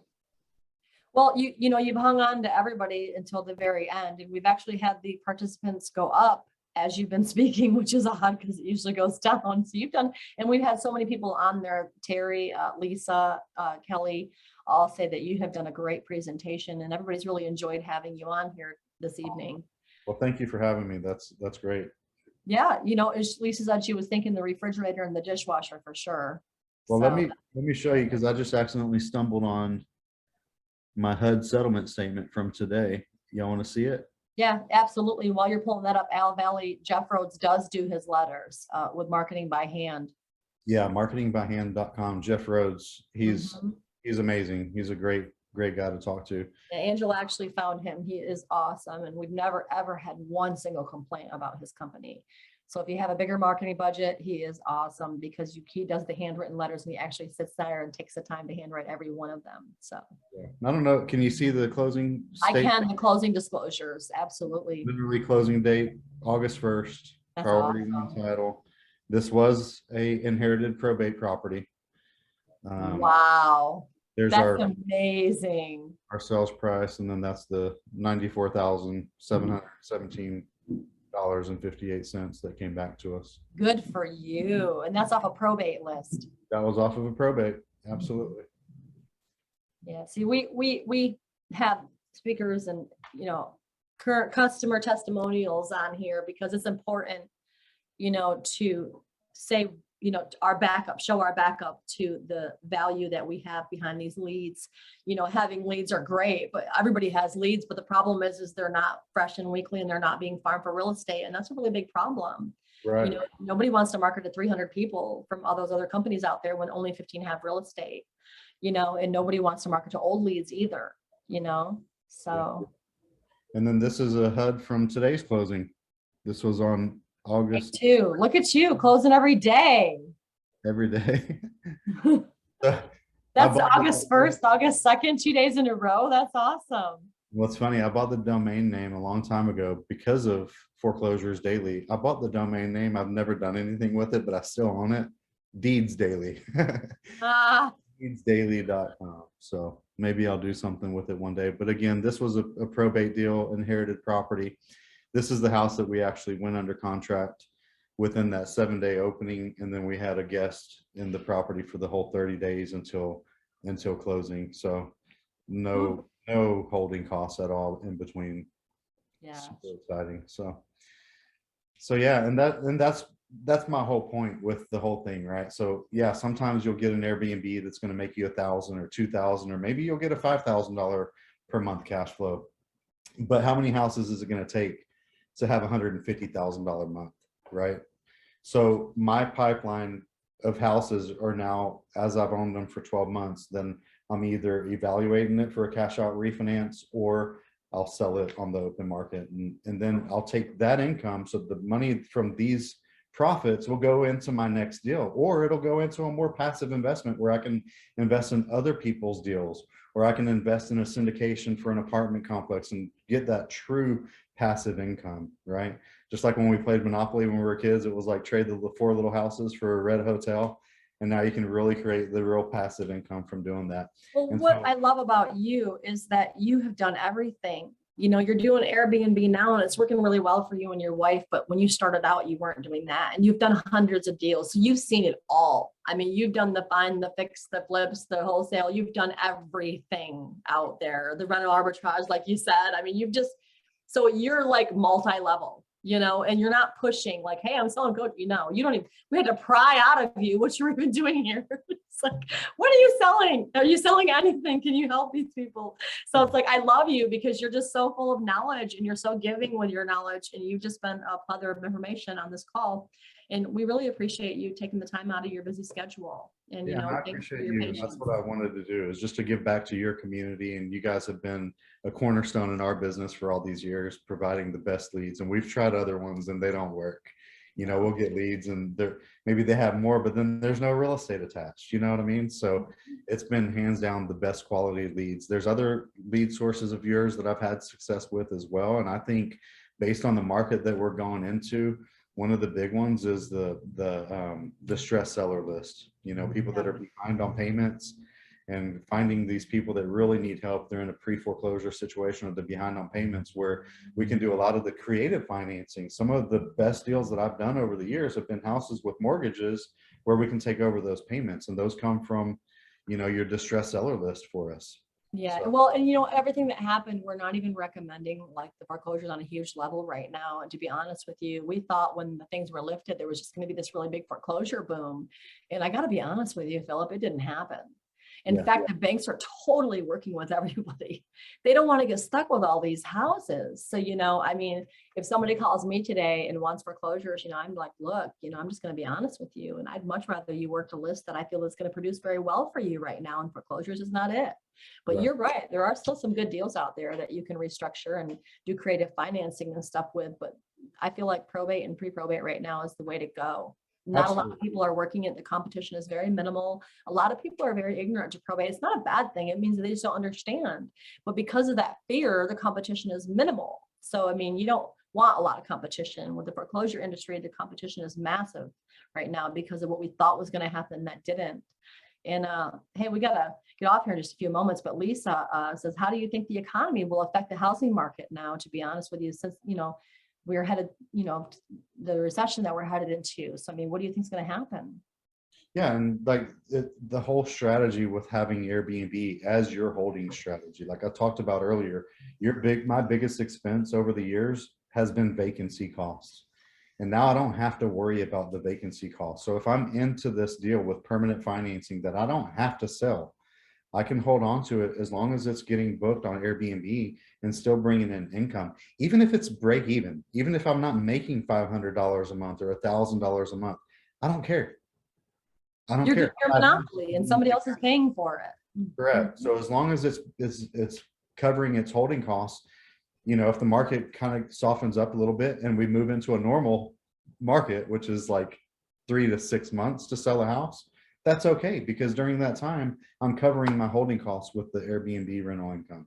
Well, you've hung on to everybody until the very end, and we've actually had the participants go up as you've been speaking, which is odd because it usually goes down. So you've done, and we've had so many people on there, Terry, Lisa, Kelly, all say that you have done a great presentation, and everybody's really enjoyed having you on here this evening. Well, thank you for having me. That's great. Yeah, as Lisa said, she was thinking the refrigerator and the dishwasher for sure. Well, So, let me show you, because I just accidentally stumbled on my HUD settlement statement from today. Y'all want to see it? yeah, absolutely. While you're pulling that up, Al Valley, Jeff Rhodes does do his letters with marketing by hand. Yeah, marketingbyhand.com. Jeff Rhodes, he's Mhm. amazing. He's a great guy to talk to. Yeah, Angela actually found him. He is awesome. And we've never, ever had one single complaint about his company. So if you have a bigger marketing budget, he is awesome because he does the handwritten letters and he actually sits there and takes the time to handwrite every one of them. So Yeah. I don't know. Can you see the closing I statement? can, the closing disclosures. Absolutely. Literally closing date, August 1st. That's Priority awesome. title. This was a inherited probate property. Wow. There's That's amazing. our sales price, and then that's the $94,717.58 that came back to us. Good for you. And that's off a probate list. That was off of a probate. Absolutely. Yeah. See, we have speakers and, current customer testimonials on here because it's important, to say, our backup, show our backup to the value that we have behind these leads. Having leads are great, but everybody has leads. But the problem is they're not fresh and weekly and they're not being farmed for real estate. And that's a really big problem. Right. Nobody wants to market to 300 people from all those other companies out there when only 15 have real estate, and nobody wants to market to old leads either, so. And then this is a HUD from today's closing. This was on August. Too. Look at you closing every day. Every day. That's August 1st, August 2nd, 2 days in a row. That's awesome. Well, it's funny. I bought the domain name a long time ago because of Foreclosures Daily. I bought the domain name. I've never done anything with it, but I still own it. Deeds Daily. Deedsdaily.com. So maybe I'll do something with it one day. But again, this was a probate deal, inherited property. This is the house that we actually went under contract within that 7-day opening. And then we had a guest in the property for the whole 30 days until closing. So no holding costs at all in between. Yeah. Super exciting. So yeah, and that's my whole point with the whole thing, right? So yeah, sometimes you'll get an Airbnb that's going to make you $1,000 or $2,000, or maybe you'll get a $5,000 per month cash flow. But how many houses is it going to take to have $150,000 a month, right? So my pipeline of houses are now, as I've owned them for 12 months, then I'm either evaluating it for a cash out refinance or I'll sell it on the open market. And then I'll take that income. So the money from these profits will go into my next deal, or it'll go into a more passive investment where I can invest in other people's deals, or I can invest in a syndication for an apartment complex and get that true passive income, right? Just like when we played Monopoly when we were kids, it was like trade the 4 little houses for a red hotel. And now you can really create the real passive income from doing that. Well, what I love about you is that you have done everything. You're doing Airbnb now and it's working really well for you and your wife. But when you started out, you weren't doing that. And you've done hundreds of deals. So you've seen it all. I mean, you've done the find, the fix, the flips, the wholesale. You've done everything out there. The rental arbitrage, like you said. I mean, so you're like multi-level. And you're not pushing like, hey, I'm selling code. You don't even, we had to pry out of you what you're even doing here. It's like, what are you selling? Are you selling anything? Can you help these people? So it's like, I love you because you're just so full of knowledge and you're so giving with your knowledge. And you've just been a plethora of information on this call. And we really appreciate you taking the time out of your busy schedule. And, I appreciate you. Patience. That's what I wanted to do, is just to give back to your community. And you guys have been a cornerstone in our business for all these years, providing the best leads. And we've tried other ones and they don't work. we'll get leads and maybe they have more, but then there's no real estate attached. You know what I mean? So it's been hands down the best quality leads. There's other lead sources of yours that I've had success with as well. And I think based on the market that we're going into, one of the big ones is the distressed seller list, people that are behind on payments, and finding these people that really need help. They're in a pre-foreclosure situation or they're behind on payments, where we can do a lot of the creative financing. Some of the best deals that I've done over the years have been houses with mortgages where we can take over those payments. And those come from, your distressed seller list for us. Yeah. So. Well, and everything that happened, we're not even recommending like the foreclosures on a huge level right now. And to be honest with you, we thought when the things were lifted, there was just going to be this really big foreclosure boom. And I got to be honest with you, Phillip, it didn't happen. In fact, the banks are totally working with everybody. They don't want to get stuck with all these houses. So, if somebody calls me today and wants foreclosures, I'm like, look, I'm just going to be honest with you. And I'd much rather you work a list that I feel is going to produce very well for you right now. And foreclosures is not it. But you're right. There are still some good deals out there that you can restructure and do creative financing and stuff with. But I feel like probate and pre-probate right now is the way to go. Not Absolutely. A lot of people are working it. The competition is very minimal. A lot of people are very ignorant to probate. It's not a bad thing. It means that they just don't understand. But because of that fear, the competition is minimal. So, you don't want a lot of competition. With the foreclosure industry, the competition is massive right now because of what we thought was going to happen that didn't. And hey, we got to get off here in just a few moments. But Lisa says, how do you think the economy will affect the housing market now, to be honest with you, since, we're headed, the recession that we're headed into. So, what do you think is going to happen? Yeah. And like the whole strategy with having Airbnb as your holding strategy, like I talked about earlier, my biggest expense over the years has been vacancy costs. And now I don't have to worry about the vacancy costs. So if I'm into this deal with permanent financing that I don't have to sell, I can hold on to it as long as it's getting booked on Airbnb and still bringing in income. Even if it's break even, even if I'm not making $500 a month or $1,000 a month, I don't care. I don't care. You're monopoly and somebody else is paying for it. Correct. So as long as it's covering its holding costs, if the market kind of softens up a little bit and we move into a normal market, which is like 3 to 6 months to sell a house, that's okay, because during that time, I'm covering my holding costs with the Airbnb rental income.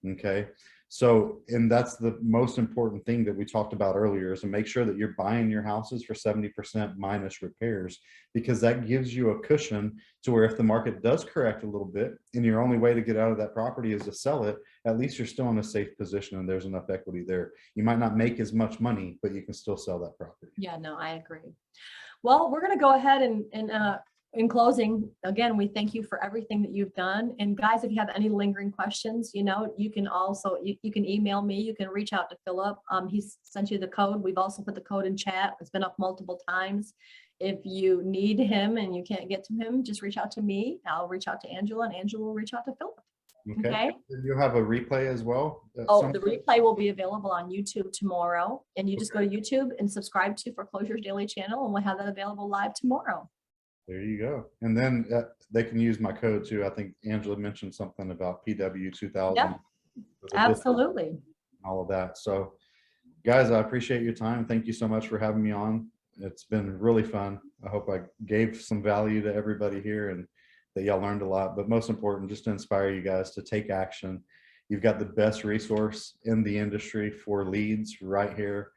Okay. So, and that's the most important thing that we talked about earlier, is to make sure that you're buying your houses for 70% minus repairs, because that gives you a cushion to where if the market does correct a little bit and your only way to get out of that property is to sell it, at least you're still in a safe position and there's enough equity there. You might not make as much money, but you can still sell that property. Yeah, no, I agree. Well, we're going to go ahead and in closing, again, we thank you for everything that you've done. And guys, if you have any lingering questions, you can also, you can email me, you can reach out to Phillip. He's sent you the code. We've also put the code in chat. It's been up multiple times. If you need him and you can't get to him, just reach out to me. I'll reach out to Angela and Angela will reach out to Phillip. Okay. You'll have a replay as well? The replay will be available on YouTube tomorrow. And you just go to YouTube and subscribe to Foreclosures Daily channel, and we'll have that available live tomorrow. There you go. And then they can use my code too. I think Angela mentioned something about PW 2000. Yep, absolutely. All of that. So guys, I appreciate your time. Thank you so much for having me on. It's been really fun. I hope I gave some value to everybody here and that y'all learned a lot, but most important, just to inspire you guys to take action. You've got the best resource in the industry for leads right here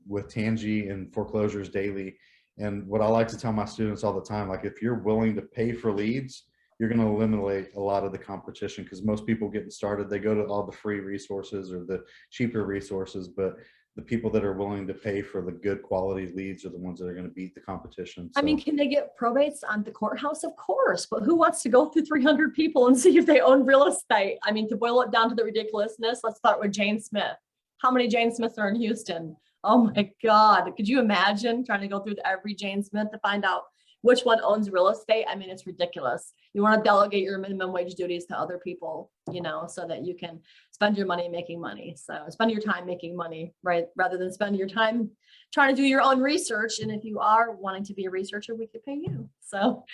with Tangi and Foreclosures Daily. And what I like to tell my students all the time, like if you're willing to pay for leads, you're going to eliminate a lot of the competition, because most people getting started, they go to all the free resources or the cheaper resources, but the people that are willing to pay for the good quality leads are the ones that are going to beat the competition. So, can they get probates on the courthouse? Of course, but who wants to go through 300 people and see if they own real estate? To boil it down to the ridiculousness, let's start with Jane Smith. How many Jane Smiths are in Houston? Oh my God. Could you imagine trying to go through every Jane Smith to find out which one owns real estate? It's ridiculous. You want to delegate your minimum wage duties to other people, so that you can spend your money making money. So spend your time making money, right? Rather than spend your time trying to do your own research. And if you are wanting to be a researcher, we could pay you. So,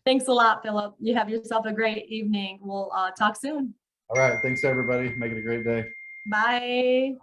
thanks a lot, Phillip. You have yourself a great evening. We'll talk soon. All right. Thanks, everybody. Make it a great day. Bye.